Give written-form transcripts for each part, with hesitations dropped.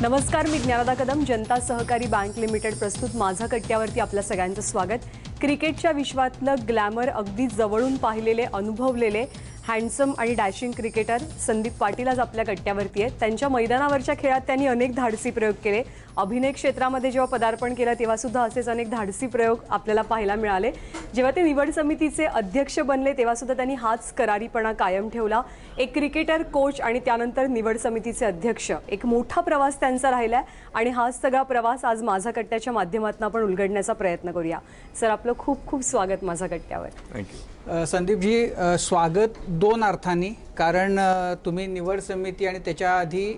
नमस्कार, मी ज्ञानदा कदम. जनता सहकारी bank limited प्रस्तुत माझा कट्ट्यावरती आपल्या सगळ्यांचं स्वागत. क्रिकेटच्या विश्वातलं ग्लॅमर अगदी जवळून पाहिलेले, अनुभवलेले हँडसम आणि डॅशिंग क्रिकेटर संदीप पाटील आज आपल्या कट्ट्यावरती आहेत. त्यांच्या मैदानावरच्या खेळात त्यांनी अनेक धाडसी प्रयोग केले. अभिनय क्षेत्रामध्ये जेव्हा पदार्पण केलं तेव्हा सुद्धा असेच अनेक धाडसी प्रयोग आपल्याला पाहायला मिळाले. जेव्हा ते निवड समितीचे अध्यक्ष बनले तेव्हा सुद्धा त्यांनी हाच करारीपणा कायम ठेवला. एक क्रिकेटर, कोच आणि त्यानंतर निवड समितीचे अध्यक्ष, एक मोठा प्रवास त्यांचा राहिला आणि हाच सगळा प्रवास आज माझा कट्ट्याच्या माध्यमातून आपण उलगडण्याचा प्रयत्न करूया. सर, आपलं खूप खूप स्वागत माझा कट्ट्यावर. थँक्यू. संदीपजी, स्वागत दोन अर्थांनी. कारण तुम्ही निवड समिती आणि त्याच्या आधी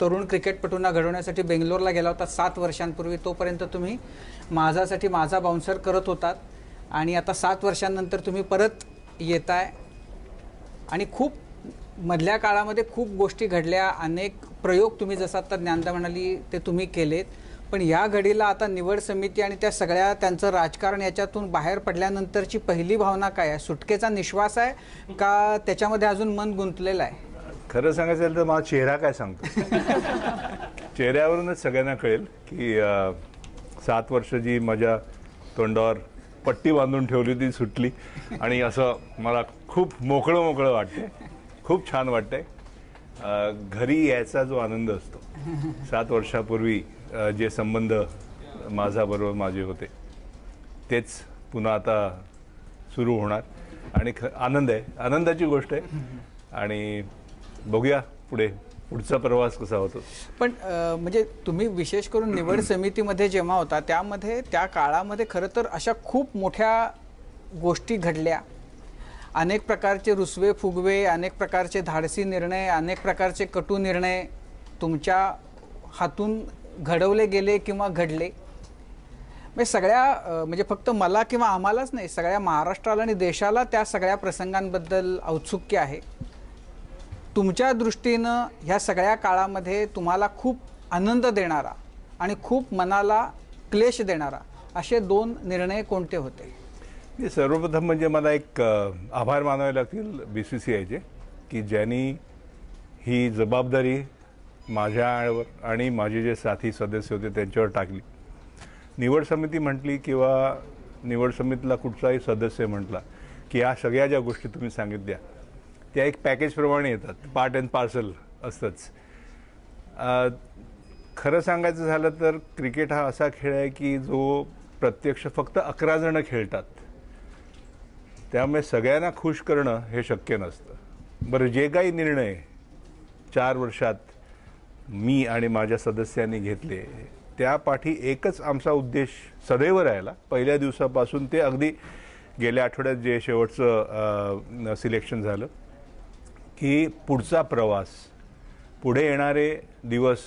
तरुण क्रिकेटपटूंना घडवण्यासाठी बेंगलोरला गेला होता 7 वर्षांपूर्वी. तोपर्यंत तुम्ही माझासाठी माझा बाउन्सर करत होतात आणि आता 7 वर्षांनंतर तुम्ही परत येताय आणि खूप मधल्या काळामध्ये खूप गोष्टी घडल्या, अनेक प्रयोग तुम्ही जसं आता ज्ञानदा म्हणाली ते तुम्ही केलेत. पण या घडीला आता निवड समिती आणि त्या सगळ्या त्यांचं राजकारण याच्यातून बाहेर पडल्यानंतरची पहिली भावना काय आहे? सुटकेचा निश्वास आहे का त्याच्यामध्ये अजून मन गुंतलेलं आहे? खरं सांगायचं तर माझा चेहरा काय सांगतो. चेहऱ्यावरूनच सगळ्यांना कळेल की 7 वर्ष जी माझ्या तोंडावर पट्टी बांधून ठेवली ती सुटली आणि असं मला खूप मोकळं मोकळं वाटतंय. खूप छान वाटतंय. घरी यायचा जो आनंद असतो, 7 वर्षापूर्वी जे संबंध माझ्याबरोबर माझे होते तेच पुन्हा आता सुरू होणार आणि आनंद आहे, आनंदाची गोष्ट आहे. आणि बघूया पुढचा प्रवास कसा होतो. पण म्हणजे तुम्ही विशेष करून निवड समितीमध्ये जेव्हा होता त्यामध्ये त्या काळामध्ये खरं तर अशा खूप मोठ्या गोष्टी घडल्या. अनेक प्रकारचे रुसवे फुगवे, अनेक प्रकारचे धाडसी निर्णय, अनेक प्रकारचे कटू निर्णय तुमच्या हातून घडवले गेले किंवा घडले. म्हणजे सगळ्या म्हणजे फक्त मला किंवा आम्हालाच नाही, सगळ्या महाराष्ट्राला आणि देशाला त्या सगळ्या प्रसंगांबद्दल औत्सुक्य आहे. तुमच्या दृष्टीनं ह्या सगळ्या काळामध्ये तुम्हाला खूप आनंद देणारा आणि खूप मनाला क्लेश देणारा असे 2 निर्णय कोणते होते? सर्वप्रथम म्हणजे मला एक आभार मानावे लागतील BCCIचे की ज्यांनी ही जबाबदारी माझ्यावर आणि माझे जे साथी सदस्य होते त्यांच्यावर टाकली. निवड समिती म्हटली किंवा निवड समितीला कुठलाही सदस्य म्हटला की या सगळ्या ज्या गोष्टी तुम्ही सांगितल्या त्या एक पॅकेजप्रमाणे येतात, पार्ट अँड पार्सल असतंच. खरं सांगायचं झालं तर क्रिकेट हा असा खेळ आहे की जो प्रत्यक्ष फक्त 11 जण खेळतात, त्यामुळे सगळ्यांना खुश करणं हे शक्य नसतं. बरं, जे काही निर्णय 4 वर्षात मी आणि माझ्या सदस्यांनी घेतले त्यापाठी एकच आमचा उद्देश सदैव राहिला. पहिल्या दिवसापासून ते अगदी गेल्या आठवड्यात जे शेवटचं सिलेक्शन झालं की पुढचा प्रवास, पुढे येणारे दिवस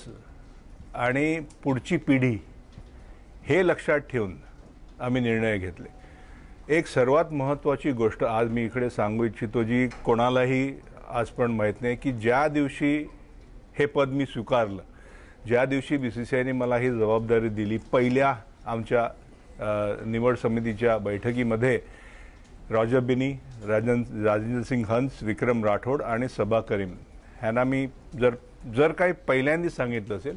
आणि पुढची पिढी हे लक्षात ठेवून आम्ही निर्णय घेतले. एक सर्वात महत्त्वाची गोष्ट आज मी इकडे सांगू इच्छितो, जी कोणालाही आज पण माहीत नाही, की ज्या दिवशी हे पद मी स्वीकारलं, ज्या दिवशी BCCIने मला ही जबाबदारी दिली, पहिल्या आमच्या निवड समितीच्या बैठकीमध्ये रॉजर बिनी, राजेंद्र सिंग हंस, विक्रम राठोड आणि सबा करीम ह्यांना मी जर काही पहिल्यांदा सांगितलं असेल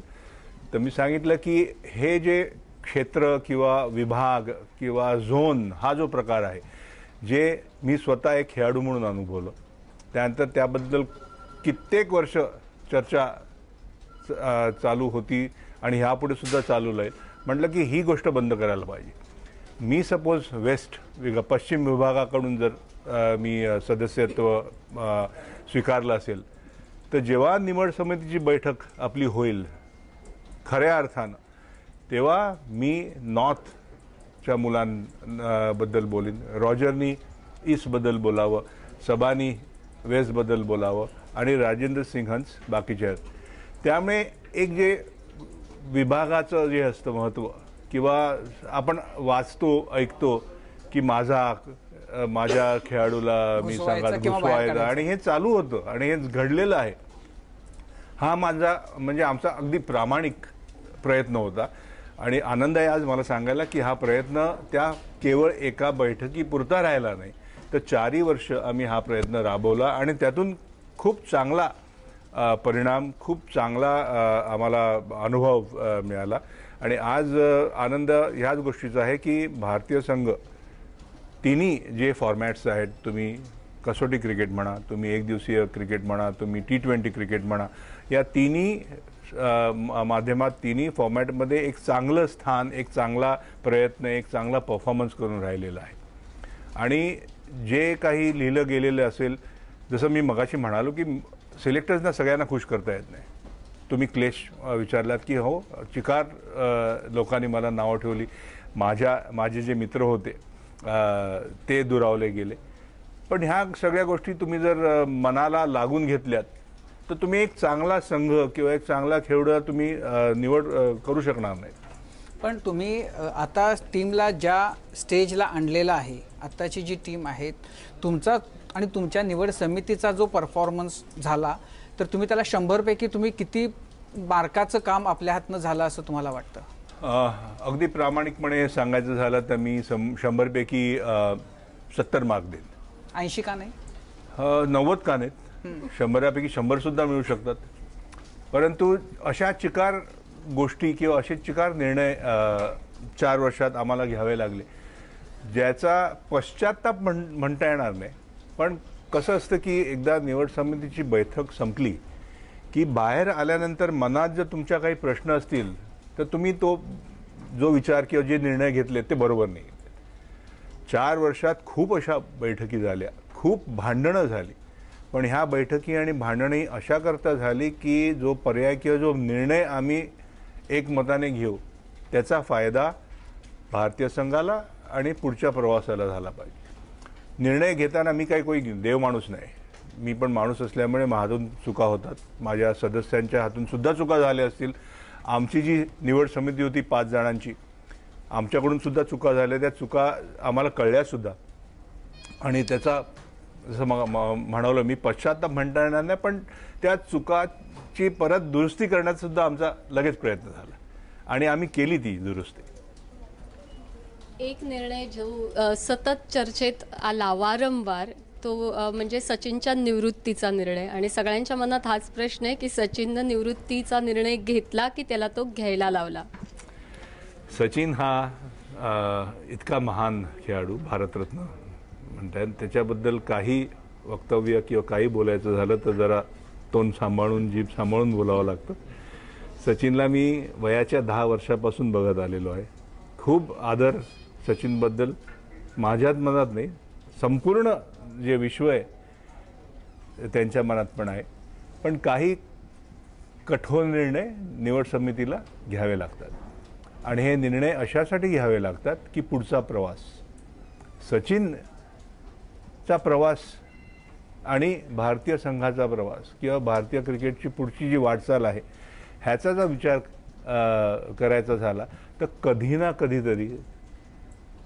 तर मी सांगितलं की हे जे क्षेत्र किंवा विभाग किंवा झोन हा जो प्रकार आहे, जे मी स्वतः एक खेळाडू म्हणून अनुभवलं, त्यानंतर त्याबद्दल कित्येक वर्ष चर्चा चालू होती आणि ह्यापुढे सुद्धा चालू राहील. म्हटलं की ही गोष्ट बंद करायला पाहिजे. मी सपोज पश्चिम विभागाकडून जर मी सदस्यत्व स्वीकारलं असेल तर जेव्हा निवड समितीची बैठक आपली होईल खऱ्या अर्थानं, तेव्हा मी नॉर्थच्या मुलांबद्दल बोलीन, रॉजरनी ईस्टबद्दल बोलावं, सबानी वेस्टबद्दल बोलावं आणि राजेंद्र सिंग हंस बाकीचे आहेत. त्यामुळे एक जे विभागाचं जे असतं महत्त्व, किंवा आपण वाचतो ऐकतो की माझ्या खेळाडूला मी सांगायचं घुसवायचं आणि हे चालू होतं आणि हे घडलेलं आहे. हा माझा म्हणजे आमचा अगदी प्रामाणिक प्रयत्न होता आणि आनंद आहे आज मला सांगायला की हा प्रयत्न त्या केवळ एका बैठकीपुरता राहिला नाही, तर 4 वर्ष आम्ही हा प्रयत्न राबवला आणि त्यातून खूप चांगला परिणाम खूप चांगला आम्हाला अनुभव मिळाला आणि आज आनंद ह्याच गोष्टीचा आहे की भारतीय संघ तिन्ही जे फॉर्मॅट्स आहेत, तुम्ही कसोटी क्रिकेट म्हणा, तुम्ही एकदिवसीय क्रिकेट म्हणा, तुम्ही T20 क्रिकेट म्हणा, या तिन्ही माध्यमात तिन्ही फॉर्मॅटमध्ये एक चांगलं स्थान, एक चांगला प्रयत्न, एक चांगला परफॉर्मन्स करून राहिलेला आहे. आणि जे काही लिहिलं गेलेलं असेल, जसं मी मगाशी म्हणालो की सिलेक्टर्सना सगळ्यांना खुश करता येत नाही. तुम्ही क्लेश विचारलात की हो, चिकार लोकांनी मला नावं ठेवली, माझे जे मित्र होते ते दुरावले गेले. पण ह्या सगळ्या गोष्टी तुम्ही जर मनाला लागून घेतल्यात तर तुम्ही एक चांगला संघ किंवा एक चांगला खेळाडू तुम्ही निवड करू शकणार नाही. पण तुम्ही आता टीमला ज्या स्टेजला आणलेला आहे, आत्ताची जी टीम आहे, तुमचा आणि तुमच्या निवड समितीचा जो परफॉर्मन्स झाला, तर तुम्ही त्याला 100 पैकी तुम्ही किती मार्काचं काम आपल्या हातनं झालं असं तुम्हाला वाटतं? अगदी प्रामाणिकपणे सांगायचं झालं तर मी 100 पैकी 70 मार्क देईन. 80 का नाही? 90 का नाहीत? 100 पैकी 100 सुद्धा मिळू शकतात. परंतु अशा चिकार गोष्टी किंवा असे चिकार निर्णय 4 वर्षात आम्हाला घ्यावे लागले, ज्याचा पश्चाताप म्हणता येणार नाही. पण कसं असतं की एकदा निवड समितीची बैठक संपली की बाहेर आल्यानंतर मनात जर तुमच्या काही प्रश्न असतील तर तुम्ही तो जो विचार किंवा जे निर्णय घेतले ते बरोबर नाही. 4 वर्षात खूप अशा बैठकी झाल्या, खूप भांडणं झाली. पण ह्या बैठकी आणि भांडणी अशा करता झाली की जो पर्याय किंवा जो निर्णय आम्ही एकमताने घेऊ त्याचा फायदा भारतीय संघाला आणि पुढच्या प्रवासाला झाला पाहिजे. निर्णय घेताना मी काही कोई देव माणूस नाही. मी पण माणूस असल्यामुळे माझ्यातून चुका होतात, माझ्या सदस्यांच्या हातून सुद्धा चुका झाल्या असतील. आमची जी निवड समिती होती 5 जणांची, आमच्याकडून सुद्धा चुका झाल्या. त्या चुका आम्हाला कळल्यासुद्धा आणि त्याचा जसं म्हणालो मी पश्चाताप म्हणता येणार नाही, पण त्या चुकाची परत दुरुस्ती करण्याचा सुद्धा आमचा लगेच प्रयत्न झाला आणि आम्ही केली ती दुरुस्ती. एक निर्णय जो सतत चर्चेत आला वारंवार, तो म्हणजे सचिनच्या निवृत्तीचा निर्णय. आणि सगळ्यांच्या मनात हाच प्रश्न आहे की सचिननं निवृत्तीचा निर्णय घेतला की त्याला तो घ्यायला लावला. सचिन हा इतका महान खेळाडू, भारतरत्न म्हणतात, त्याच्याबद्दल काही वक्तव्य किंवा काही बोलायचं झालं तर जरा तोंड सांभाळून, जीभ सांभाळून बोलावं लागतं. सचिनला मी वयाच्या 10 वर्षापासून बघत आलेलो आहे. खूप आदर सचिनबद्दल माझ्याच मनात नाही, संपूर्ण जे विश्व आहे त्यांच्या मनात पण आहे. पण काही कठोर निर्णय निवड समितीला घ्यावे लागतात आणि हे निर्णय अशासाठी घ्यावे लागतात की पुढचा प्रवास, सचिनचा प्रवास आणि भारतीय संघाचा प्रवास किंवा भारतीय क्रिकेटची पुढची जी वाटचाल आहे ह्याचा जर विचार करायचा झाला तर कधी ना कधीतरी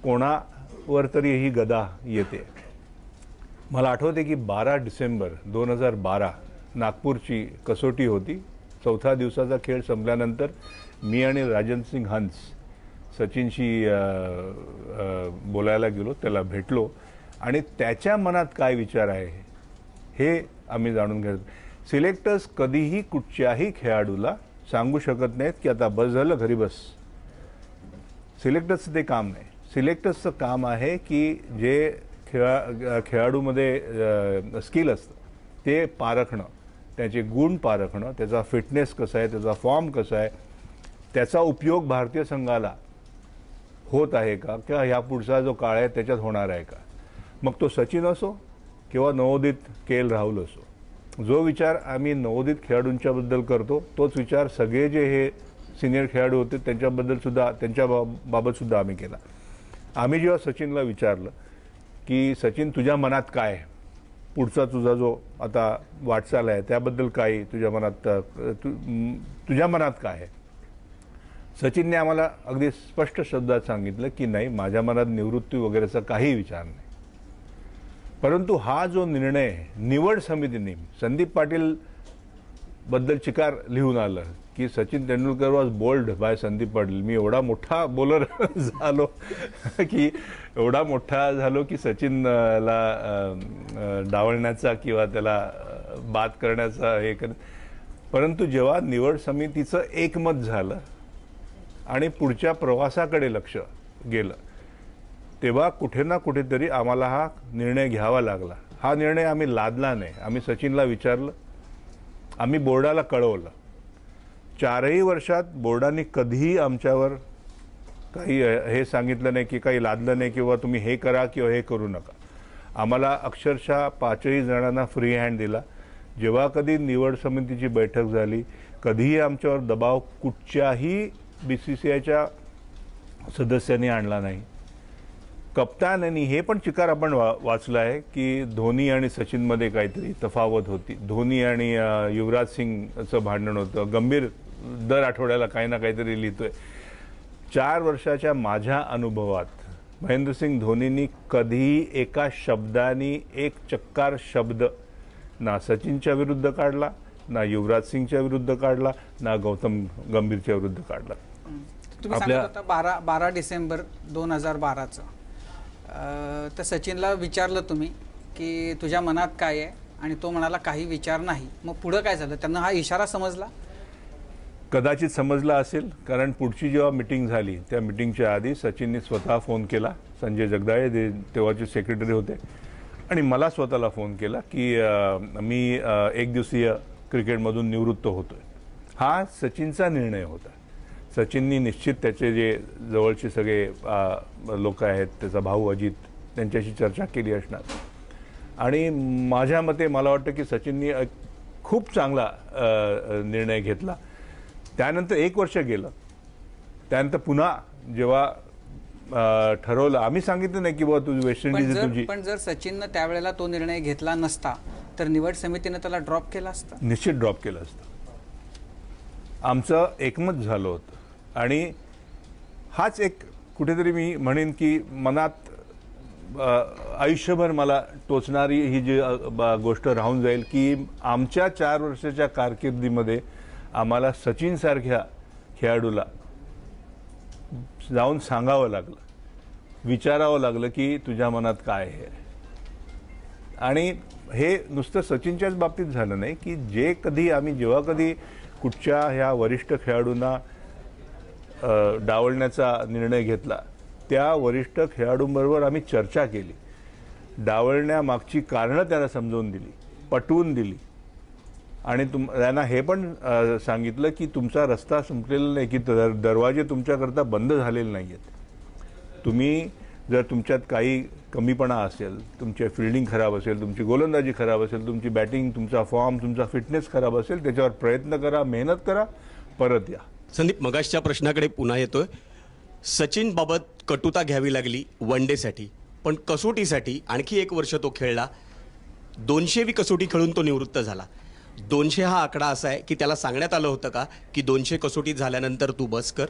कोणावर तरी ही गदा येते. मला आठवते की 12 डिसेंबर 2012 नागपूरची कसोटी होती. 4थ्या दिवसाचा खेळ संपल्यानंतर मी आणि राजन सिंग हंस सचिनशी बोलायला गेलो, त्याला भेटलो आणि त्याच्या मनात काय विचार आहे हे आम्ही जाणून घेतो. सिलेक्टर्स कधीही कुठच्याही खेळाडूला सांगू शकत नाहीत की आता बस झालं घरी बस. सिलेक्टर्सचं ते काम नाही. सिलेक्टर्सचं काम आहे की जे खेळाडूमध्ये स्किल असतं ते पारखणं, त्याचे गुण पारखणं, त्याचा फिटनेस कसा आहे, त्याचा फॉर्म कसा आहे, त्याचा उपयोग भारतीय संघाला होत आहे का किंवा ह्या पुढचा जो काळ आहे त्याच्यात होणार आहे का. मग तो सचिन असो किंवा नवोदित KL राहुल असो, जो विचार आम्ही नवोदित खेळाडूंच्याबद्दल करतो तोच विचार सगळे जे हे सिनियर खेळाडू होते त्यांच्याबद्दल सुद्धा, त्यांच्याबाबत सुद्धा आम्ही केला. आम्ही जेव्हा सचिनला विचारलं की सचिन तुझ्या मनात काय, पुढचा तुझा जो आता वाटचाल आहे त्याबद्दल काय तुझ्या मनात काय आहे, सचिनने आम्हाला अगदी स्पष्ट शब्दात सांगितलं की नाही, माझ्या मनात निवृत्ती वगैरेचा काही विचार नाही. परंतु हा जो निर्णय निवड समितीने संदीप पाटील बद्दल चिकार लिहून आलं की Sachin Tendulkar was bowled by Sandeep Patil. मी एवढा मोठा बॉलर झालो की सचिनला डावलण्याचा किंवा त्याला बाद करण्याचा हे परंतु जेव्हा निवड समितीचं एकमत झालं आणि पुढच्या प्रवासाकडे लक्ष गेलं, तेव्हा कुठे ना कुठेतरी आम्हाला हा निर्णय घ्यावा लागला. हा निर्णय आम्ही लादला नाही. आम्ही सचिनला विचारलं, आम्ही बोर्डाला कळवलं. 4ही वर्षात बोर्डाने कधीही आमच्यावर काही हे सांगितलं नाही की काही लादलं नाही किंवा तुम्ही हे करा किंवा हे करू नका. आम्हाला अक्षरशः 5ही जणांना फ्री हँड दिला. जेव्हा कधी निवड समितीची बैठक झाली, कधीही आमच्यावर दबाव कुठच्याही BCCIच्या सदस्यांनी आणला नाही. कप्तानांनी हे पण चिकार आपण वाचला आहे की धोनी आणि सचिनमध्ये काहीतरी तफावत होती. धोनी आणि युवराज सिंगचं भांडण होतं. गंभीर दर आठवड्याला काही ना काहीतरी लिहितोय. 4 वर्षाच्या माझ्या अनुभवात महेंद्रसिंग धोनींनी कधीही एका शब्दाने एक चक्कार शब्द ना सचिनच्या विरुद्ध काढला, ना युवराज सिंगच्या विरुद्ध काढला, ना गौतम गंभीरच्या विरुद्ध काढला. तुम्ही सांगत होता 12 डिसेंबर 2012चं तर सचिनला विचारलं तुम्ही की तुझ्या मनात काय आहे, आणि तो म्हणाला काही विचार नाही. मग पुढं काय झालं? त्यांना हा इशारा समजला? कदाचित समजला असेल, कारण पुढची जेव्हा मिटिंग झाली त्या मिटिंगच्या आधी सचिनने स्वतः फोन केला. संजय जगदाळे तेव्हाचे सेक्रेटरी होते, आणि मला स्वतःला फोन केला की मी एक दिवसीय क्रिकेटमधून निवृत्त होतोय. हा सचिनचा निर्णय होता. सचिननी निश्चित त्याचे जे जवळचे सगळे लोक आहेत, त्याचा भाऊ अजित, त्यांच्याशी चर्चा केली असणार. आणि माझ्या मते मला वाटतं की सचिननी एक खूप चांगला निर्णय घेतला. त्यानंतर 1 वर्ष गेलं. त्यानंतर पुन्हा जेव्हा ठरवलं, आम्ही सांगितलं नाही की बाबा तू वेस्ट इंडिज तुझी. पण जर सचिननं त्यावेळेला तो निर्णय घेतला नसता तर निवड समितीने त्याला ड्रॉप केला असता? निश्चित ड्रॉप केलं असतं. आमचं एकमत झालं होतं. आणि हाच एक कुठेतरी मी म्हणेन की मनात आयुष्यभर मला टोचणारी ही जी गोष्ट राहून जाईल की आमच्या 4 वर्षाच्या कारकिर्दीमध्ये आम्हाला सचिनसारख्या खेळाडूला जाऊन सांगावं लागलं, विचारावं लागलं की तुझ्या मनात काय आहे. आणि हे नुसतं सचिनच्याच बाबतीत झालं नाही की जेव्हा कधी कुठच्या ह्या वरिष्ठ खेळाडूंना डावलण्याचा निर्णय घेतला, त्या वरिष्ठ खेळाडूंबरोबर आम्ही चर्चा केली. डावलण्यामागची कारणं त्यांना समजावून दिली, पटवून दिली. आणि त्यांना हे पण सांगितलं की तुमचा रस्ता संपलेला नाही, की दरवाजे तुमच्याकरता बंद झालेले नाही आहेत. तुम्ही जर तुमच्यात काही कमीपणा असेल, तुमची फिल्डिंग खराब असेल, तुमची गोलंदाजी खराब असेल, तुमची बॅटिंग, तुमचा फॉर्म, तुमचा फिटनेस खराब असेल, त्याच्यावर प्रयत्न करा, मेहनत करा, परत या. संदीप, मगाशच्या प्रश्नाकडे पुन्हा येतोय. सचिन बाबत कटुता घ्यावी लागली वन डेसाठी, पण कसोटीसाठी आणखी 1 वर्ष तो खेळला. 200वी कसोटी खेळून तो निवृत्त झाला. 200 हा आकडा असा आहे की त्याला सांगण्यात आलं होतं का की 200 कसोटी झाल्यानंतर तू बस कर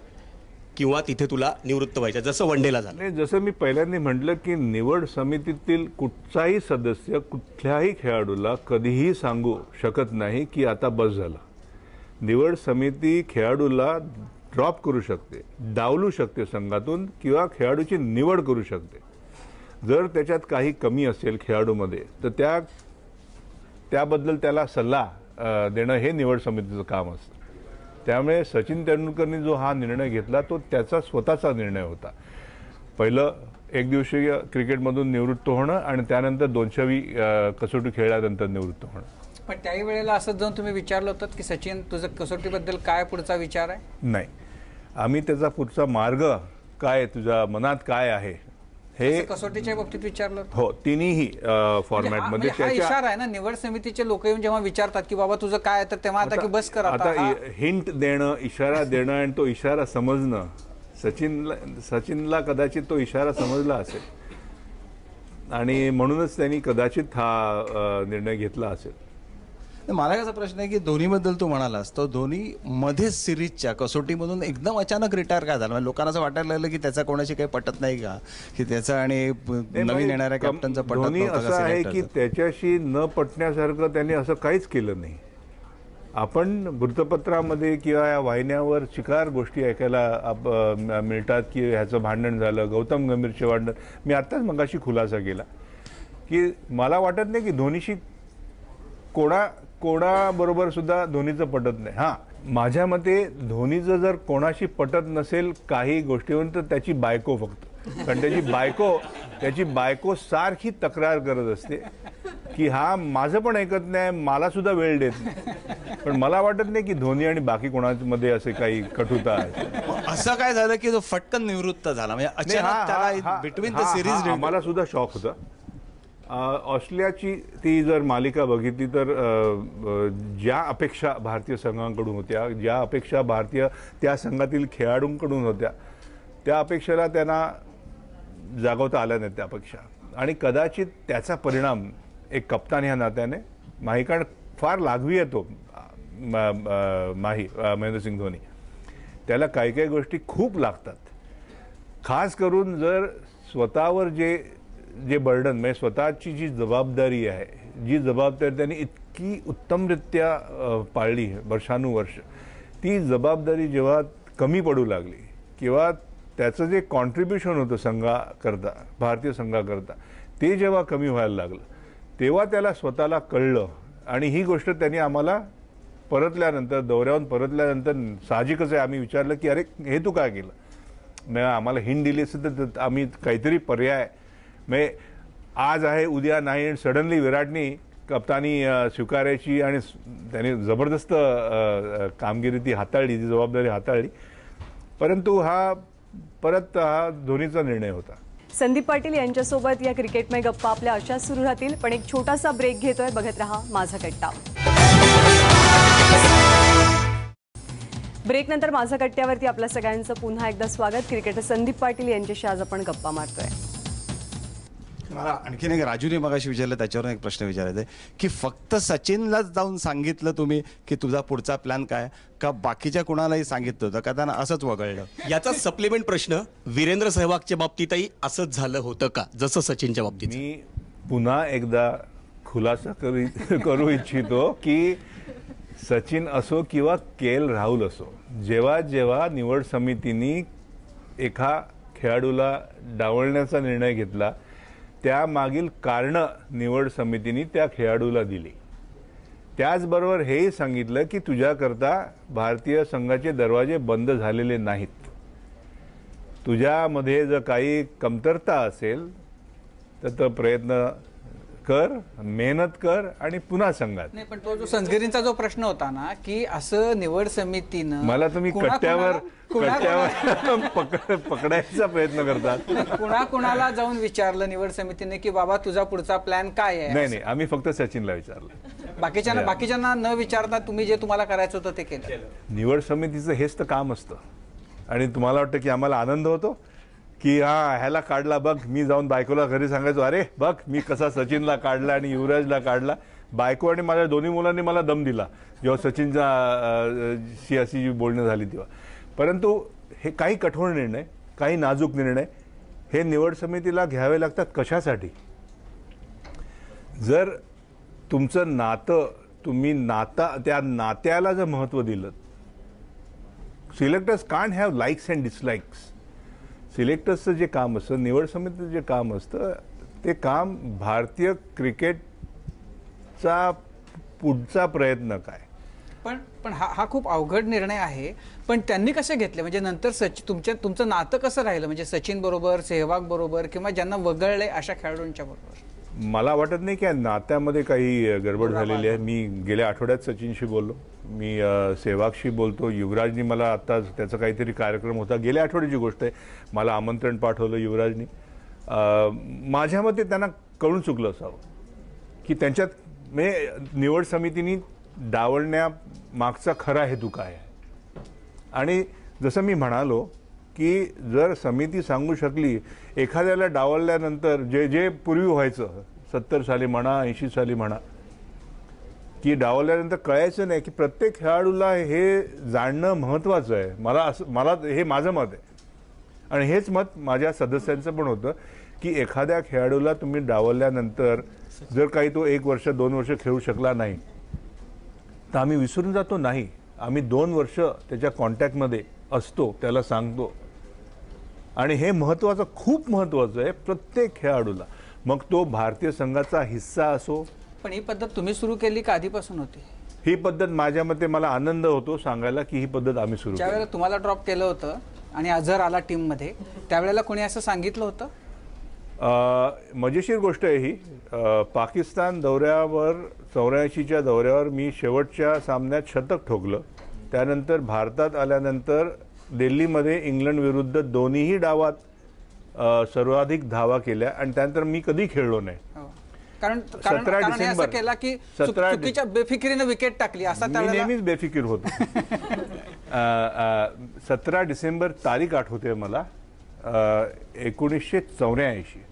किंवा तिथे तुला निवृत्त व्हायचं, जसं वन डेला झालं? नाही, जसं मी पहिल्यांदा म्हटलं की निवड समितीतील कुठचाही सदस्य कुठल्याही खेळाडूला कधीही सांगू शकत नाही की आता बस झालं. निवड समिती खेळाडूला ड्रॉप करू शकते, डावलू शकते संघातून, किंवा खेळाडूची निवड करू शकते. जर त्याच्यात काही कमी असेल खेळाडूमध्ये तर त्याबद्दल त्याला सल्ला देणं हे निवड समितीचं काम असतं. त्यामुळे सचिन तेंडुलकरनी जो हा निर्णय घेतला तो त्याचा स्वतःचा निर्णय होता. पहिलं एकदिवसीय क्रिकेटमधून निवृत्त होणं आणि त्यानंतर 200वी कसोटी खेळल्यानंतर निवृत्त होणं. पण त्याही वेळेला असं जाऊन तुम्ही विचारलं होतं की सचिन तुझं कसोटीबद्दल काय पुढचा विचार आहे? नाही, आम्ही त्याचा पुढचा मार्ग काय, तुझ्या मनात काय आहे हे कसोटीच्या बाबतीत विचारलं. हो, तिन्ही फॉर्मॅटमध्ये. हा इशारा आहे ना, निवड समितीचे लोक येऊन जेव्हा विचारतात की बाबा तुझं काय, तर तेव्हा आता की बस करा. आता हिंट देणं, इशारा देणं आणि तो इशारा समजणं, सचिनला कदाचित तो इशारा समजला असेल आणि म्हणूनच त्यांनी कदाचित हा निर्णय घेतला असेल. मला कसा प्रश्न आहे की धोनीबद्दल तू म्हणालास, तो धोनी मध्येच सिरीजच्या कसोटीमधून एकदम अचानक रिटायर का झाला? म्हणजे असं वाटायला लागलं की त्याचा कोणाशी काही पटत नाही का, की त्याचा आणि नवीन येणाऱ्या कॅप्टनचा पटत धोनी नव्हता असं का आहे की सिलेक्टरचा? त्याच्याशी न पटण्यासारखं त्यांनी असं काहीच केलं नाही. आपण वृत्तपत्रामध्ये किंवा या वाहिन्यावर चिकार गोष्टी ऐकायला मिळतात की ह्याचं भांडण झालं, गौतम गंभीरचे भांडण. मी आत्ताच मगाशी खुलासा केला की मला वाटत नाही की धोनीशी कोणाबरोबर सुद्धा धोनीचं पटत नाही. हां, माझ्या मते धोनीचं जर कोणाशी पटत नसेल काही गोष्टीवर तर त्याची बायको फक्त. कारण त्याची बायको सारखी तक्रार करत असते की हा माझं पण ऐकत नाही, मला सुद्धा वेळ देत नाही. पण मला वाटत नाही की धोनी आणि बाकी कोणामध्ये असे काही कटुता आहे. असं काय झालं की जो फटकन निवृत्त झाला म्हणजे अचानक त्याला बिटवीन द सिरीज मला सुद्धा शॉक होता. ऑस्ट्रेलियाची ती जर मालिका बघितली तर ज्या अपेक्षा भारतीय संघाकडून होत्या, ज्या अपेक्षा भारतीय त्या संघातील खेळाडूंकडून होत्या, त्या अपेक्षेला त्यांना जागवता आल्या नाहीत त्या अपेक्षा. आणि कदाचित त्याचा परिणाम एक कप्तान ह्या नात्याने माही, कारण फार लागवी येतो महेंद्रसिंग धोनी, त्याला काही काही गोष्टी खूप लागतात. खास करून जर स्वतःवर जे बर्डन म्हणजे स्वतःची जी जबाबदारी आहे, जी जबाबदारी त्यांनी इतकी उत्तमरित्या पाळली वर्षानुवर्ष, ती जबाबदारी जेव्हा कमी पडू लागली किंवा त्याचं जे कॉन्ट्रीब्युशन होतं संघाकरता, भारतीय संघाकरता, ते जेव्हा कमी व्हायला लागलं तेव्हा त्याला स्वतःला कळलं. आणि ही गोष्ट त्यांनी आम्हाला परतल्यानंतर, दौऱ्यावरून परतल्यानंतर साहजिकच आहे आम्ही विचारलं की अरे हे तू काय केलं. मग आम्हाला हिंट दिली असेल तर आम्ही काहीतरी पर्याय, म्हणजे आज आहे उद्या नाही, आणि सडनली विराटनी कप्तानी स्वीकारायची आणि त्याने जबरदस्त कामगिरी ती हाताळली, ती जबाबदारी हाताळली. परंतु हा धोनीचा निर्णय होता. संदीप पाटील यांच्यासोबत या क्रिकेटमय गप्पा आपल्या अशाच सुरू राहतील, पण एक छोटासा ब्रेक घेतोय. बघत रहा माझा कट्टा. ब्रेकनंतर माझा कट्ट्यावरती आपल्या सगळ्यांचं पुन्हा एकदा स्वागत. क्रिकेटर संदीप पाटील यांच्याशी आज आपण गप्पा मारतोय. मला आणखीन एक राजूने मगाशी विचारलं त्याच्यावर एक प्रश्न विचारायचा आहे की फक्त सचिनलाच जाऊन सांगितलं तुम्ही की तुझा पुढचा प्लॅन काय, का बाकीच्या कुणालाही सांगितलं होतं, का त्यांना असंच वगळलं? याचा सप्लिमेंट प्रश्न, वीरेंद्र सहवागच्या बाबतीतही असंच झालं होतं का जसं सचिनच्या बाबतीत? मी पुन्हा एकदा खुलासा करू इच्छितो की सचिन असो किंवा KL राहुल असो, जेव्हा जेव्हा निवड समितीने एका खेळाडूला डावलण्याचा निर्णय घेतला त्यामागील कारणं निवड समितीने त्या खेळाडूला दिली. त्याचबरोबर हेही सांगितलं की तुझ्याकरता भारतीय संघाचे दरवाजे बंद झालेले नाहीत. तुझ्यामध्ये जर काही कमतरता असेल तर तो प्रयत्न कर, मेहनत कर आणि पुन्हा संघात. नाही, पण तो जो संजगिरींचा जो प्रश्न होता ना की असं निवड समितीनं मला तुम्ही कट्ट्यावर पकडायचा प्रयत्न करतात. कुणाला जाऊन विचारलं निवड समितीने की बाबा तुझा पुढचा प्लॅन काय आहे? नाही, आम्ही फक्त सचिनला विचारलं. बाकीच्यांना न विचारता तुम्ही जे तुम्हाला करायचं होतं ते केलं. निवड समितीचं हेच तर काम असतं. आणि तुम्हाला वाटतं की आम्हाला आनंद होतो की ह्याला काढला बघ, मी जाऊन बायकोला घरी सांगायचो अरे बघ मी कसा सचिनला काढला आणि युवराजला काढला. बायको आणि माझ्या दोन्ही मुलांनी मला दम दिला जेव्हा सचिनची अशी जी बोलणं झाली तेव्हा. परंतु हे काही कठोर निर्णय, काही नाजूक निर्णय हे निवड समितीला घ्यावे लागतात. कशासाठी? जर तुमचं नातं, तुम्ही त्या नात्याला जर महत्त्व दिलं, selectors can't have likes and dislikes. सिलेक्टर्सचं जे काम असतं, निवड समितीचं जे काम असतं, ते काम भारतीय क्रिकेटचा पुढचा प्रयत्न काय. पण हा खूप अवघड निर्णय आहे. पण त्यांनी कसे घेतले, म्हणजे नंतर तुमचं नातं कसं राहिलं, म्हणजे सचिन बरोबर, सेहवाग बरोबर किंवा ज्यांना वगळले अशा खेळाडूंच्या बरोबर? मला वाटत नाही की नात्यामध्ये काही गडबड झालेली आहे. मी गेल्या आठवड्यात सचिनशी बोललो, मी सेहवागशी बोलतो. युवराजनी मला आता त्याचा काहीतरी कार्यक्रम होता, गेल्या आठवड्याची गोष्ट आहे, मला आमंत्रण पाठवलं युवराजनी. माझ्या मते त्यांना कळून चुकलं असावं की त्यांच्यात म्हणजे निवड समितीने डावलण्यामागचा खरा हेतू काय आहे. आणि जसं मी म्हणालो की जर समिती सांगू शकली एखाद्याला डावलल्यानंतर जे पूर्वी व्हायचं 70 साली म्हणा 80 साली म्हणा, की डावलल्यानंतर कळायचं नाही की प्रत्येक खेळाडूला हे जाणणं महत्त्वाचं आहे. मला हे माझं मत आहे आणि हेच मत माझ्या सदस्यांचं पण होतं की एखाद्या खेळाडूला तुम्ही डावलल्यानंतर जर काही तो 1 वर्ष 2 वर्ष खेळू शकला नाही तर आम्ही विसरून जातो नाही. आम्ही 2 वर्ष त्याच्या कॉन्टॅक्टमध्ये असतो, त्याला सांगतो. आणि हे महत्त्वाचं, खूप महत्त्वाचं आहे प्रत्येक खेळाडूला, मग तो भारतीय संघाचा हिस्सा असो पण ही पद्धत तुम्ही सुरू केली का आधीपासून होती? ही पद्धत माझ्या मते मला आनंद होतो सांगायला की ही पद्धत आम्ही सुरू ज्या केली. वेळेला तुम्हाला ड्रॉप केलं होतं आणि अझहर आला टीममध्ये, त्यावेळेला कोणी असं सांगितलं होतं? मजेशीर गोष्ट आहे ही. पाकिस्तान दौऱ्यावर 84च्या दौऱ्यावर मी शेवटच्या सामन्यात शतक ठोकलं. त्यानंतर भारतात आल्यानंतर दिल्लीमध्ये इंग्लंड विरुद्ध दोन्हीही डावात सर्वाधिक धावा केल्या आणि त्यानंतर मी कधी खेळलो नाही. हो. कारण 17 कारण हे असं डिसेंबर. केला की 17 चुकीच्या बेफिकिरीने विकेट टाकली असा मी त्यावेळेला. नेहमीच बेफिकीर होतो. 17 डिसेंबर तारीख आठवते मला. 1984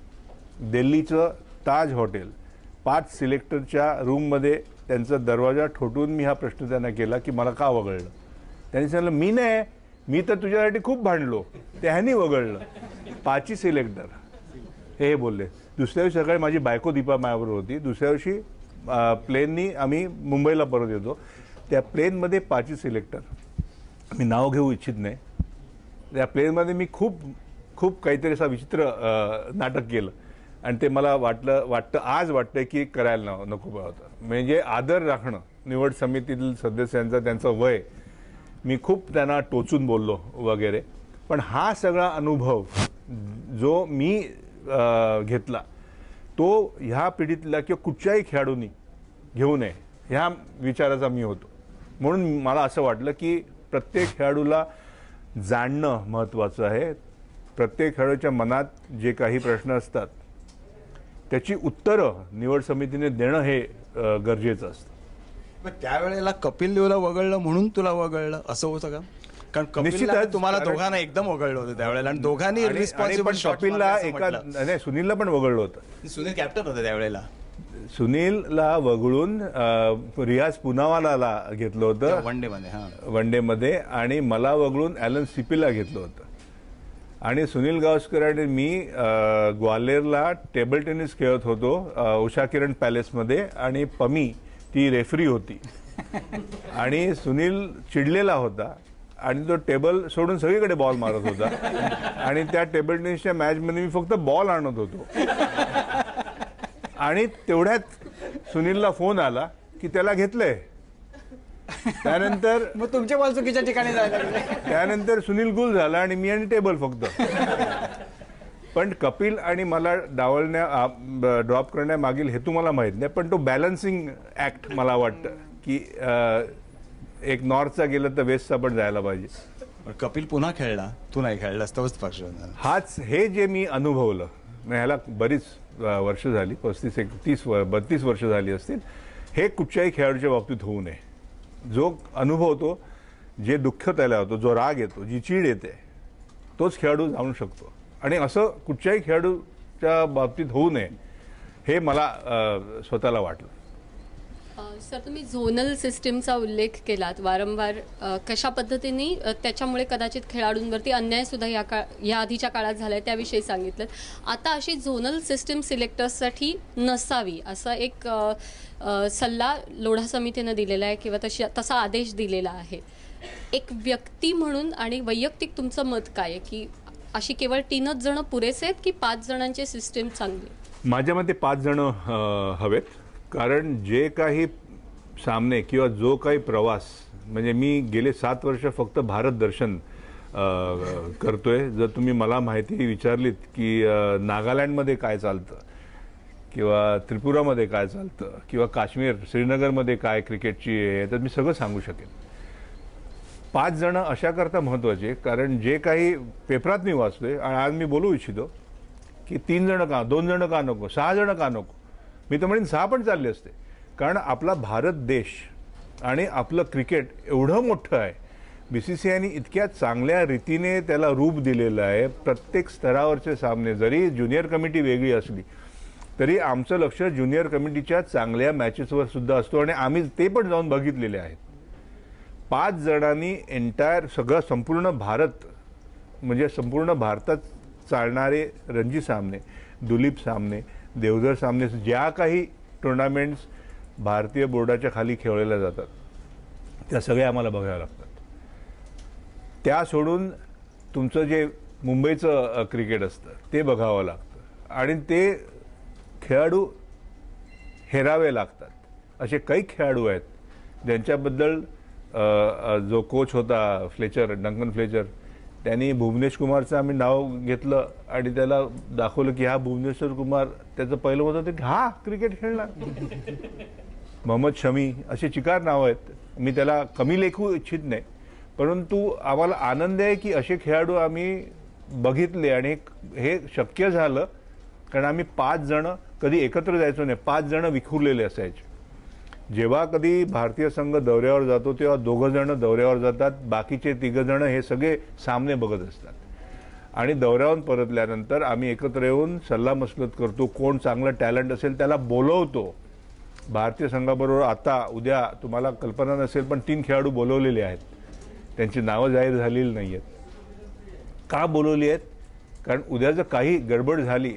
दिल्लीचं ताज हॉटेल 5 सिलेक्टरच्या रूममध्ये त्यांचा दरवाजा ठोठून मी हा प्रश्न त्यांना केला की मला का वगळलं. त्यांनी सांगितलं मी नाही, मी तर तुझ्यासाठी खूप भांडलो, त्याने वगळलं. 5 सिलेक्टर हे बोलले. दुसऱ्या दिवशी सकाळी माझी बायको दीपा माझ्याबरोबर होती. दुसऱ्या दिवशी प्लेननी आम्ही मुंबईला परत येतो. त्या प्लेनमध्ये 5 सिलेक्टर, मी नाव घेऊ इच्छित नाही, त्या प्लेनमध्ये मी खूप खूप काहीतरी असा विचित्र नाटक केलं आणि ते मला वाटतं आज वाटतं की करायला नको होतं. म्हणजे आदर राखणं निवड समितीतील सदस्यांचा, त्यांचं वय, मी खूप त्यांना टोचून बोललो वगैरे. पण हा सगळा अनुभव जो मी घेतला तो ह्या पिढीतला किंवा कुठच्याही खेळाडूंनी घेऊ नये ह्या विचाराचा मी होतो. म्हणून मला असं वाटलं की प्रत्येक खेळाडूला जाणणं महत्त्वाचं आहे. प्रत्येक खेळाडूच्या मनात जे काही प्रश्न असतात त्याची उत्तरं निवड समितीने देणं हे गरजेचं असतं. पण त्यावेळेला कपिल देवला वगळलं म्हणून तुला वगळलं असं होतं का? कारण कपिलला तुम्हाला दोघांना एकदम वगळलं होतं त्यावेळेला आणि दोघांनी रिस्पॉन्सिबल कपिलला नाही, सुनीलला पण वगळलं होतं. सुनील कॅप्टन होते त्यावेळेला. सुनीलला वगळून रियाज पुनावाला घेतलं होतं वन डे मध्ये आणि मला वगळून ॲलन सिपीला घेतलं होतं. आणि सुनील गावस्कर आणि मी ग्वाल्हेरला टेबल टेनिस खेळत होतो उषा किरण पॅलेसमध्ये आणि पमी ती रेफरी होती. आणि सुनील चिडलेला होता आणि तो टेबल सोडून सगळीकडे बॉल मारत होता आणि त्या टेबल टेनिसच्या मॅचमध्ये मी फक्त बॉल आणत होतो. आणि तेवढ्यात सुनीलला फोन आला की त्याला घेतलंय. त्यानंतर मग तुमच्या बॉल चुकीच्या ठिकाणी जायला लागले. त्यानंतर सुनील गुल झाला आणि मी आणि टेबल फक्त. पण कपिल आणि मला ड्रॉप करण्यामागील हेतू मला माहीत नाही, पण तो बॅलन्सिंग ऍक्ट मला वाटतं की एक नॉर्थचा गेलं तर वेस्टचा पण जायला पाहिजे. कपिल पुन्हा खेळला, तू नाही खेळलास, तोच पक्ष. हे जे मी अनुभवलं, ह्याला बरीच वर्ष झाली, 32 वर्ष झाली असतील. हे कुठच्याही खेळाडूच्या बाबतीत होऊ नये. जो अनुभवतो, जे दुःख त्याला होतो, जो राग येतो, जी चीड येते, तोच खेळाडू जाणू शकतो. आणि असं कुठच्याही खेळाडूच्या बाबतीत होऊ नये हे मला स्वतःला वाटलं. सर, तुम्ही झोनल सिस्टीमचा उल्लेख केलात वारंवार. कशा पद्धतीने त्याच्यामुळे कदाचित खेळाडूंवरती अन्यायसुद्धा या आधीच्या काळात झालाय त्याविषयी सांगितलं. आता अशी झोनल सिस्टीम सिलेक्टर्ससाठी नसावी असा एक सल्ला लोढा समितीनं दिलेला आहे किंवा तसा आदेश दिलेला आहे. एक व्यक्ती म्हणून आणि वैयक्तिक तुमचं मत काय आहे की अशी केवळ 3च जण पुरेसे आहेत की 5 जणांची सिस्टीम चांगली? माझ्या मते 5 जण हवेत. कारण जे काही सामने किंवा जो काही प्रवास, म्हणजे मी गेले 7 वर्ष फक्त भारत दर्शन करतोय. जर तुम्ही मला माहिती विचारलीत की नागालँडमध्ये काय चालतं किंवा त्रिपुरामध्ये काय चालतं किंवा काश्मीर श्रीनगरमध्ये काय क्रिकेटची आहे, तर मी सगळं सांगू शकेन. 5 जण अशा करता महत्त्वाचे, कारण जे काही पेपरात मी वाचतोय आणि आज मी बोलू इच्छितो की 3 जण का, 2 जण का नको, 6 जण का नको. मी तर म्हणेन 6 पण चालले असते. कारण आपला भारत देश आणि आपलं क्रिकेट एवढं मोठं आहे. BCCIने इतक्या चांगल्या रीतीने त्याला रूप दिलेलं आहे. प्रत्येक स्तरावरचे सामने, जरी ज्युनियर कमिटी वेगळी असली तरी आमचं लक्ष ज्युनियर कमिटीच्या चांगल्या मॅचेसवर सुद्धा असतो आणि आम्ही ते पण जाऊन बघितलेले आहेत. 5 जणांनी एंटायर संपूर्ण भारत, म्हणजे संपूर्ण भारतात चालणारे रणजी सामने, दुलीप सामने, देवधर सामने, ज्या काही टुर्नामेंट्स भारतीय बोर्डाच्या खाली खेळवल्या जातात त्या सगळ्या आम्हाला बघाव्या लागतात. त्या सोडून तुमचं जे मुंबईचं क्रिकेट असतं ते बघावं लागतं. आणि ते खेळाडू हेरावे लागतात. असे काही खेळाडू आहेत ज्यांच्याबद्दल जो कोच होता डंकन फ्लेचर, त्यांनी भुवनेश कुमारचं आम्ही नाव घेतलं आणि त्याला दाखवलं की हा भुवनेश्वर कुमार, त्याचं पहिलं मत होतं की हा क्रिकेट खेळणार. मोहम्मद शमी असे चिकार नावं आहेत. मी त्याला कमी लेखू इच्छित नाही, परंतु आम्हाला आनंद आहे की असे खेळाडू आम्ही बघितले आणि हे शक्य झालं कारण आम्ही 5 जण कधी एकत्र जायचो नाही, 5 जण विखुरलेले असायचे. जेव्हा कधी भारतीय संघ दौऱ्यावर जातो तेव्हा 2 जण दौऱ्यावर जातात, बाकीचे 3 जण हे सगळे सामने बघत असतात. आणि दौऱ्यावरून परतल्यानंतर आम्ही एकत्र येऊन सल्लामसलत करतो, कोण चांगलं टॅलेंट असेल त्याला बोलवतो. भारतीय संघाबरोबर आता उद्या तुम्हाला कल्पना नसेल पण 3 खेळाडू बोलवलेले आहेत, त्यांची नावं जाहीर झालेली नाही आहेत. का बोलवली आहेत? कारण उद्या जर काही गडबड झाली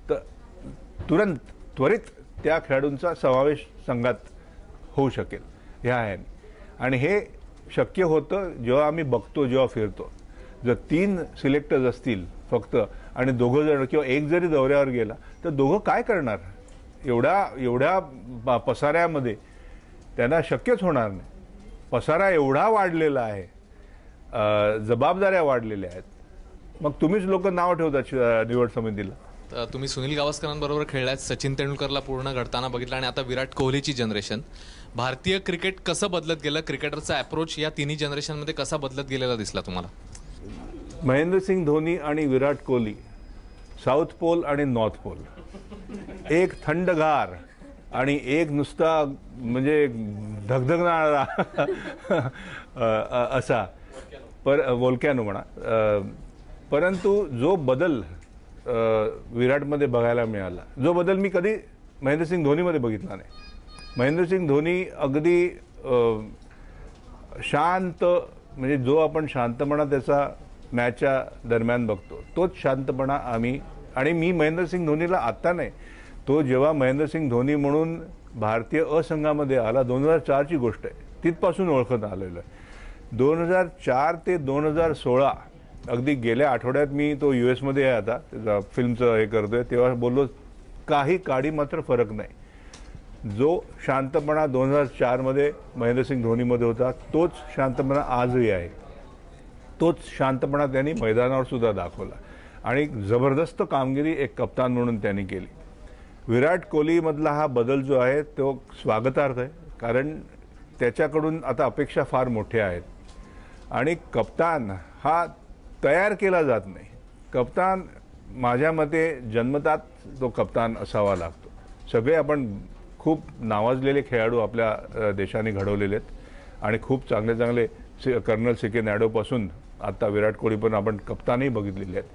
तर त्वरित त्या खेळाडूंचा समावेश संघात होऊ शकेल ह्या आहे. आणि हे शक्य होतं जेव्हा आम्ही बघतो, जेव्हा फिरतो. जर 3 सिलेक्टर्स असतील फक्त आणि 2 जण किंवा 1 जरी दौऱ्यावर गेला तर 2 काय करणार? एवढ्या पसाऱ्यामध्ये त्यांना शक्यच होणार नाही. पसारा एवढा वाढलेला आहे, जबाबदाऱ्या वाढलेल्या आहेत. मग तुम्हीच लोक नाव ठेवतात निवड समितीला. तुम्ही सुनील गावस्करांबरोबर खेळलात, सचिन तेंडुलकरला पूर्ण घडताना बघितलं आणि आता विराट कोहलीची जनरेशन. भारतीय क्रिकेट कसं बदलत गेलं, क्रिकेटरचा अप्रोच या तिन्ही जनरेशनमध्ये कसा बदलत गेलेला दिसला तुम्हाला? महेंद्रसिंग धोनी आणि विराट कोहली, साऊथ पोल आणि नॉर्थ पोल. एक थंडगार आणि एक नुसता म्हणजे धगधगणारा असा वोल्कॅनो म्हणा. परंतु जो बदल विराटमध्ये बघायला मिळाला, जो बदल मी कधी महेंद्रसिंग धोनीमध्ये बघितला नाही. महेंद्रसिंग धोनी अगदी शांत, म्हणजे जो आपण शांतपणा त्याचा मॅचच्या दरम्यान बघतो तोच शांतपणा आणि मी महेंद्रसिंग धोनीला आत्ता नाही, तो जेव्हा महेंद्रसिंग धोनी म्हणून भारतीय संघामध्ये आला 2004ची गोष्ट आहे, तिथपासून ओळखत आलेलो आहे. 2004 ते 2016 अगदी गेल्या आठवड्यात मी तो US आहे आता, त्याचा फिल्मचं हे करतोय, तेव्हा बोललो काही काडी मात्र फरक नाही. जो शांतपणा 2004 महेंद्रसिंग धोनीमध्ये होता तोच शांतपणा आजही आहे. तोच शांतपणा त्यांनी मैदानावर सुद्धा दाखवला आणि जबरदस्त कामगिरी एक कप्तान म्हणून त्यांनी केली. विराट कोहलीमधला हा बदल जो आहे तो स्वागतार्थ आहे, कारण त्याच्याकडून आता अपेक्षा फार मोठ्या आहेत. आणि कप्तान हा तयार केला जात नाही. कप्तान माझ्या मते जन्मतात तो कप्तान असावा लागतो. सगळे आपण खूप नावाजलेले खेळाडू आपल्या देशाने घडवलेले आहेत आणि खूप चांगले चांगले कर्नल CK नायडूपासून आता विराट कोहली पण आपण कप्तानही बघितलेले आहेत.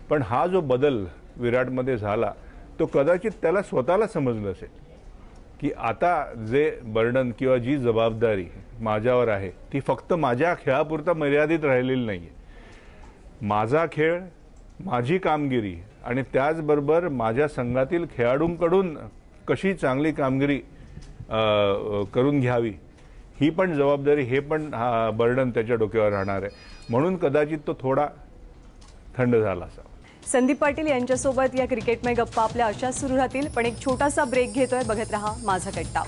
पण हा जो बदल विराटमध्ये झाला तो कदाचित त्याला स्वतःला समजलं असेल की आता जे बर्डन किंवा जी जबाबदारी माझ्यावर आहे ती फक्त माझ्या खेळापुरता मर्यादित राहिलेली नाही आहे. माझा खेळ, माझी कामगिरी आणि त्याचबरोबर माझ्या संघातील खेळाडूंकडून कशी चांगली कामगिरी करून घ्यावी ही पण जबाबदारी, हे पण हा बर्डन त्याच्या डोक्यावर राहणार आहे. म्हणून कदाचित तो थोडा थंड झाला असावा. संदीप पाटील यांच्यासोबत या क्रिकेटमय गप्पा आपल्या अशाच सुरू राहतील, पण एक छोटासा ब्रेक घेतोय. बघत रहा माझा कट्टा.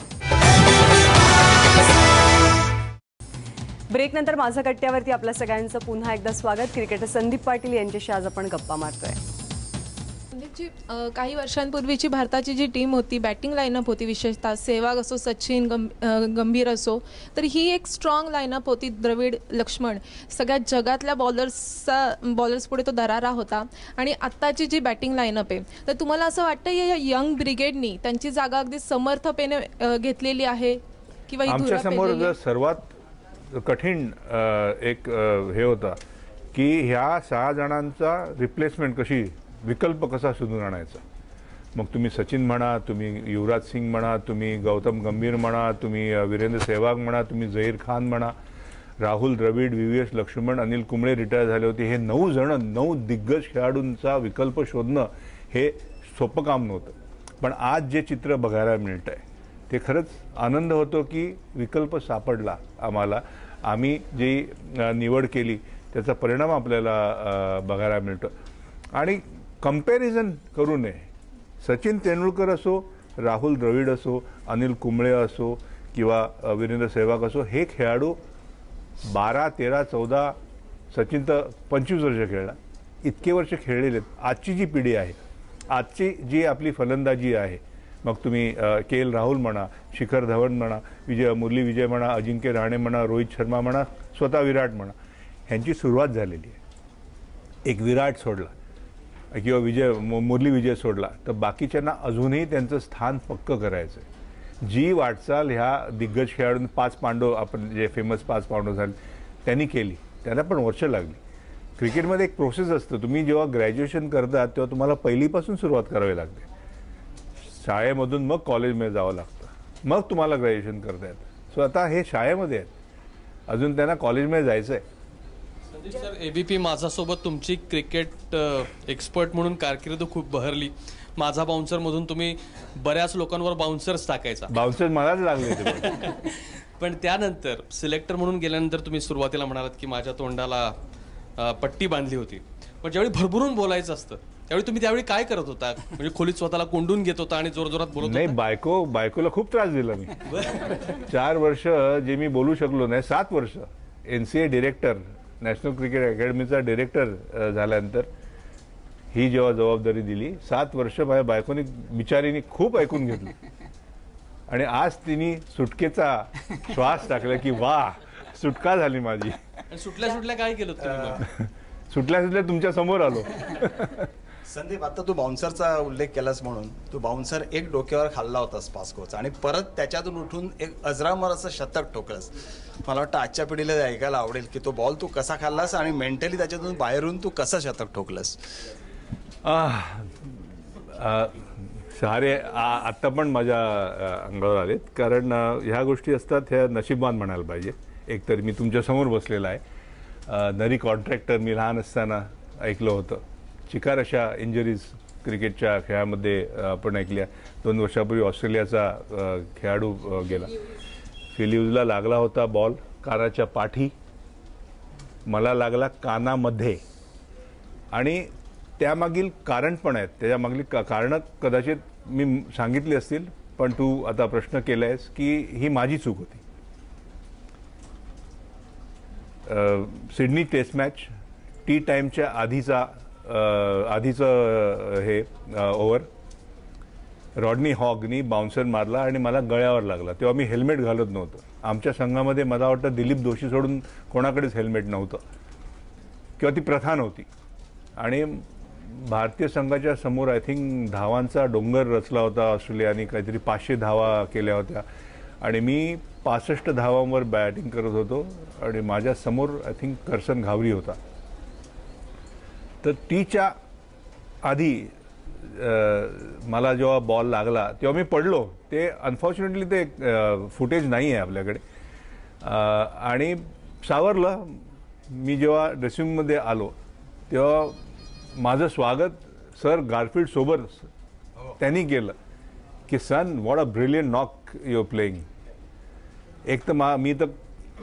ब्रेकनंतर माझा कट्ट्यावरती आपल्या सगळ्यांचं पुन्हा एकदा स्वागत. क्रिकेटर संदीप पाटील यांच्याशी आज आपण गप्पा मारतोय. संदीपजी, काही वर्षांपूर्वीची भारताची जी टीम होती, बॅटिंग लाईनअप होती, विशेषतः सेहवाग असो, सचिन, गंभीर असो, तर ही एक स्ट्रॉंग लाईनअप होती. द्रविड, लक्ष्मण, सगळ्यात जगातल्या बॉलर्स पुढे तो दरारा होता. आणि आत्ताची जी बॅटिंग लाईनअप आहे, तर तुम्हाला असं वाटतं या यंग ब्रिगेडनी त्यांची जागा अगदी समर्थपणे घेतलेली आहे किंवा आमच्या समोर जर सर्वात कठीण एक हे होता की ह्या 6 जणांचा रिप्लेसमेंट कशी, विकल्प कसा शोधून आणायचा. मग तुम्ही सचिन म्हणा, तुम्ही युवराज सिंग म्हणा, तुम्ही गौतम गंभीर म्हणा, तुम्ही वीरेंद्र सेहवाग म्हणा, तुम्ही झहीर खान म्हणा, राहुल द्रविड, VVS लक्ष्मण, अनिल कुंबळे रिटायर झाले होते. हे 9 जण, 9 दिग्गज खेळाडूंचा विकल्प शोधणं हे सोपं काम नव्हतं. पण आज जे चित्र बघायला मिळत आहे ते खरंच आनंद होतो की विकल्प सापडला आम्हाला. आम्ही जी निवड केली त्याचा परिणाम आपल्याला बघायला मिळतो. आणि कंपॅरिझन करू नये. सचिन तेंडुलकर असो राहुल द्रविड असो, अनिल कुंबळे असो किंवा वीरेंद्र सहवाग असो, हे खेळाडू 12, 13, 14, सचिन तर 25 वर्ष खेळला, इतके वर्ष खेळलेले आहेत. आजची जी पिढी आहे, आजची जी आपली फलंदाजी आहे, मग तुम्ही के एल राहुल म्हणा, शिखर धवन म्हणा, मुरली विजय म्हणा, अजिंक्य रहाणे म्हणा, रोहित शर्मा म्हणा, स्वतः विराट म्हणा, ह्यांची सुरुवात झालेली आहे. एक विराट सोडला किंवा मुरली विजय सोडला तर बाकीच्यांना अजूनही त्यांचं स्थान पक्क करायचं आहे. जी वाटचाल ह्या दिग्गज खेळाडूंनी 5 पांडव, आपण जे फेमस 5 पांडव झाले त्यांनी केली, त्यांना पण वर्ष लागली. क्रिकेटमध्ये एक प्रोसेस असतं. तुम्ही जेव्हा ग्रॅज्युएशन करता तेव्हा तुम्हाला पहिलीपासून सुरुवात करावी लागते. शाळेमधून मग कॉलेजमध्ये जावं लागतं, मग तुम्हाला ग्रॅज्युएशन करता येतं. सो आता हे शाळेमध्ये आहेत, अजून त्यांना कॉलेजमध्ये जायचं आहे. संदीप सर, एबीपी माझासोबत तुमची क्रिकेट एक्सपर्ट म्हणून कारकीर्द खूप बहरली. माझा बाउन्सरमधून तुम्ही बऱ्याच लोकांवर बाउन्सर्स टाकायचा. बाउन्सर मलाच लागले पण त्यानंतर सिलेक्टर म्हणून गेल्यानंतर तुम्ही सुरुवातीला म्हणालात की माझ्या तोंडाला पट्टी बांधली होती. पण ज्यावेळी भरभरून बोलायचं असतं त्यावेळी त्यावेळी काय करत होता? म्हणजे खोलीत स्वतःला कोंडून घेत होता आणि जोरजोरात बोलत नाही. बायकोला खूप त्रास दिला मी. 4 वर्ष जे मी बोलू शकलो नाही, 7 वर्ष NCA डिरेक्टर, नॅशनल क्रिकेट अकॅडमीचा डिरेक्टर झाल्यानंतर ही जेव्हा जबाबदारी दिली, 7 वर्ष माझ्या बायकोनी बिचारीने खूप ऐकून घेतलं आणि आज तिने सुटकेचा श्वास टाकला की वा, सुटका झाली माझी. सुटल्या काय केलं तुम्ही? सुटल्या तुमच्या समोर आलो. संदीप, आता तू बाउन्सरचा उल्लेख केलास म्हणून, तू बाउन्सर एक डोक्यावर खाल्ला होतास पास्कोचा आणि परत त्याच्यातून उठून एक अजरामर असं शतक ठोकलंस. मला वाटतं आजच्या पिढीला ऐकायला आवडेल की तो बॉल तू कसा खाल्लास आणि मेंटली त्याच्यातून बाहेरून तू कसं शतक ठोकलंस. सारे आत्ता पण माझ्या अंगावर आलेत, कारण ह्या गोष्टी असतात, ह्या नशीबवान म्हणायला पाहिजे. एकतर मी तुमच्यासमोर बसलेला आहे. नरी कॉन्ट्रॅक्टर मी लहान असताना ऐकलं होतं. चिकार अशा इंजरीज क्रिकेटच्या खेळामध्ये आपण ऐकल्या. 2 वर्षापूर्वी ऑस्ट्रेलियाचा खेळाडू गेला. फिल ह्यूजला लागला होता बॉल कानाच्या पाठी, मला लागला कानामध्ये. आणि त्यामागील कारण पण आहेत, त्याच्यामागील कारणं कदाचित मी सांगितली असतील, पण तू आता प्रश्न केला आहेस की ही माझी चूक होती. सिडनी टेस्ट मॅच टी टाईमच्या आधीचं हे ओव्हर रॉडनी हॉगनी बाउन्सर मारला आणि मला गळ्यावर लागला. तेव्हा मी हेल्मेट घालत नव्हतं. आमच्या संघामध्ये मला वाटतं दिलीप दोशी सोडून कोणाकडेच हेल्मेट नव्हतं किंवा ती प्रथा नव्हती. आणि भारतीय संघाच्या समोर आय थिंक धावांचा डोंगर रचला होता ऑस्ट्रेलियाने, काहीतरी 500 धावा केल्या होत्या आणि मी 65 धावांवर बॅटिंग करत होतो आणि माझ्या समोर आय थिंक करसन घावरी होता. तर टीच्या आधी मला जेव्हा बॉल लागला तेव्हा मी पडलो. ते अनफॉर्च्युनेटली ते फुटेज नाही आहे आपल्याकडे. आणि सावरलं. मी जेव्हा ड्रेसिंगमध्ये आलो तेव्हा माझं स्वागत सर गारफील्ड सोबत त्यांनी केलं की son what a brilliant knock you playing. एक तर मी तर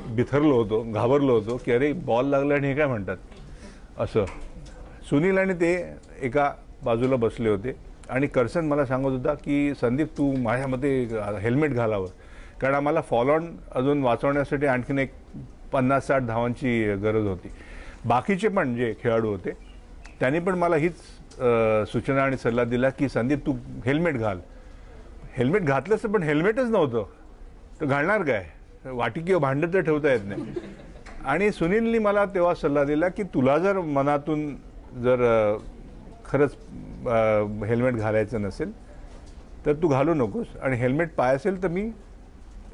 बिथरलो होतो, घाबरलो होतो की अरे बॉल लागला आणि हे काय म्हणतात असं. सुनील आणि ते एका बाजूला बसले होते आणि करसन मला सांगत होता की संदीप तू माझ्यामध्ये हेल्मेट घालावं, कारण आम्हाला फॉल ऑन अजून वाचवण्यासाठी आणखीन एक 50-60 धावांची गरज होती. बाकीचे पण जे खेळाडू होते त्यांनी पण मला हीच सूचना आणि सल्ला दिला की संदीप तू हेल्मेट घाल. हेल्मेट घातलंच पण हेल्मेटच नव्हतं तर घालणार काय, वाटी किंवा भांडं तर ठेवता येत नाही. आणि सुनीलनी मला तेव्हा सल्ला दिला की तुला जर मनातून जर खरंच हेल्मेट घालायचं नसेल तर तू घालू नकोस आणि हेल्मेट पाय असेल तर मी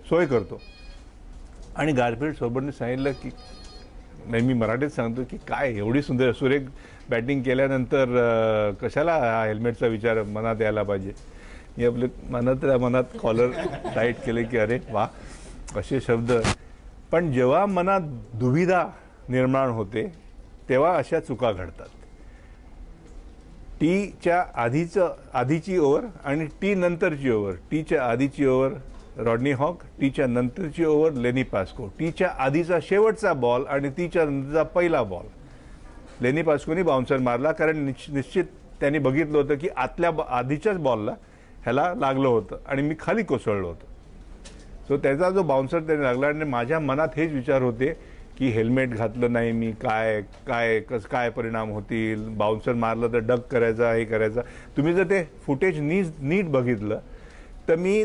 सोय करतो. आणि गारफील्ड सोबतने सांगितलं की नाही, मी मराठीत सांगतो की काय एवढी सुंदर सुरेख बॅटिंग केल्यानंतर कशाला हा हेल्मेटचा विचार मनात यायला पाहिजे. मी आपले मनात कॉलर टाईट केले की अरे वा असे शब्द. पण जेव्हा मनात दुविधा निर्माण होते तेव्हा अशा चुका घडतात. टीच्या आधीची ओव्हर आणि टी नंतरची ओव्हर. टीच्या आधीची ओव्हर रॉडनी हॉक, टीच्या नंतरची ओव्हर लेनी पास्को. टीच्या आधीचा शेवटचा बॉल आणि टीच्या नंतरचा पहिला बॉल लेनी पास्कोनी बाउन्सर मारला, कारण निश्चित त्यांनी बघितलं होतं की आधीच्याच बॉलला ह्याला लागलं होतं आणि मी खाली कोसळलो होतो. सो त्याचा जो बाउन्सर त्याने लागला आणि माझ्या मनात हेच विचार होते की हेल्मेट घातलं नाही मी, काय परिणाम होतील, बाउन्सर मारलं तर डक करायचा, हे करायचा. तुम्ही जर ते फुटेज नीट बघितलं तर मी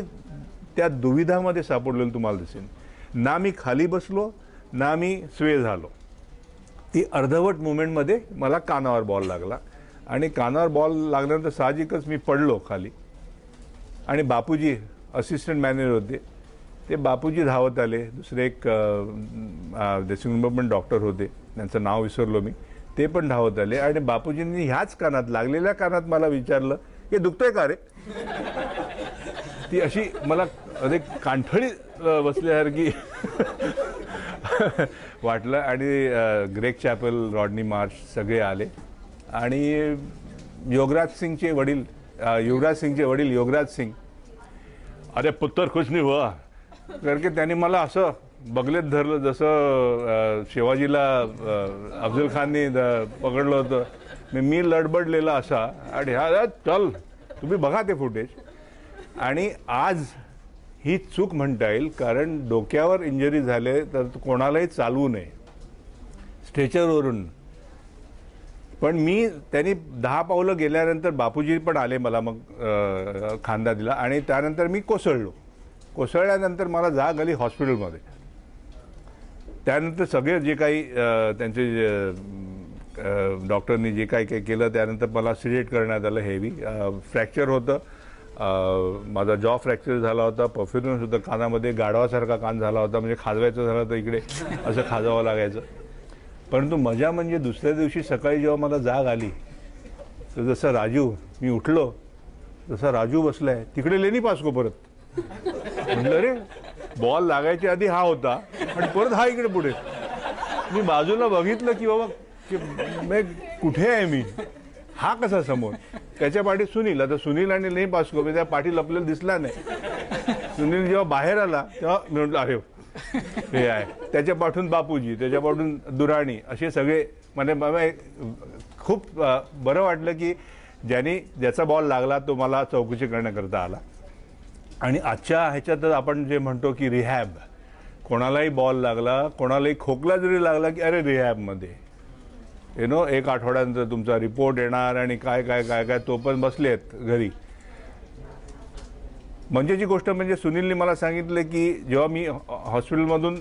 त्या दुविधामध्ये सापडलेलं तुम्हाला दिसेल. ना मी खाली बसलो ना मी स्वे झालो. ती अर्धवट मुवमेंटमध्ये मला कानावर बॉल लागला आणि कानावर बॉल लागल्यानंतर साहजिकच मी पडलो खाली. आणि बापूजी असिस्टंट मॅनेजर होते, ते बापूजी धावत आले. दुसरे एक ड्रेसिंग रूमवर पण डॉक्टर होते, त्यांचं नाव विसरलो मी, ते पण धावत आले आणि बापूजींनी ह्याच कानात, लागलेल्या कानात मला विचारलं की दुखतंय का रे. ती अशी मला अरे कांठळी बसल्यासारखी वाटलं. आणि ग्रेग चॅपल, रॉडनी मार्श सगळे आले आणि युवराज सिंगचे वडील युवराज सिंग, अरे पुत्र खुश नाही हुआ करके त्यांनी मला असं बगलेत धरलं जसं शिवाजीला अफजल खाननी पकडलं होतं. मी लडबडलेला असा आणि हा चल तुम्ही बघा ते फुटेज. आणि आज ही चूक म्हणता येईल, कारण डोक्यावर इंजरी झाले तर कोणालाही चालवू नये स्ट्रेचरवरून. पण मी त्यांनी 10 पावलं गेल्यानंतर बापूजी पण आले, मला मग खांदा दिला आणि त्यानंतर मी कोसळल्यानंतर मला जाग आली हॉस्पिटलमध्ये. त्यानंतर सगळे जे काही त्यांचे डॉक्टरनी जे काही केलं त्यानंतर मला सिडेट करण्यात आलं. हेवी फ्रॅक्चर होतं, माझा जॉ फ्रॅक्चर झाला होता, परफ्युजन होतं कानामध्ये, गाढवासारखा कान झाला होता, म्हणजे खाजवायचं झालं तर इकडे असं खाजवावं लागायचं. परंतु मजा म्हणजे दुसऱ्या दिवशी सकाळी जेव्हा मला जाग आली तर जसं राजू, मी उठलो जसा राजू बसलाय तिकडे लेनी पास्को परत. म्हटलं अरे बॉल लागायच्या आधी हा होता आणि परत हा इकडे पुढे. मी बाजूला बघितलं की बाबा की कुठे आहे मी, हा कसा समोर. त्याच्या पाठीत सुनील. आता सुनील आणि लेनी पास्को त्या पाठी लपलेला दिसला नाही. सुनील जेव्हा बाहेर आला तेव्हा मी म्हटलं अरे हे आहे. त्याच्या पाठून बापूजी, त्याच्या पाठून दुराणी, असे सगळे. म्हणजे मला खूप बरं वाटलं की ज्याचा बॉल लागला तो मला चौकशी करण्याकरता आला. आणि आजच्या ह्याच्यात आपण जे म्हणतो की रिहॅब, कोणालाही बॉल लागला, कोणालाही खोकला जरी लागला की अरे रिहॅबमध्ये एक आठवड्यानंतर तुमचा रिपोर्ट येणार आणि काय काय काय काय तो पण बसलेत घरी. म्हणजेची गोष्ट म्हणजे सुनीलने मला सांगितलं की जेव्हा मी हॉस्पिटलमधून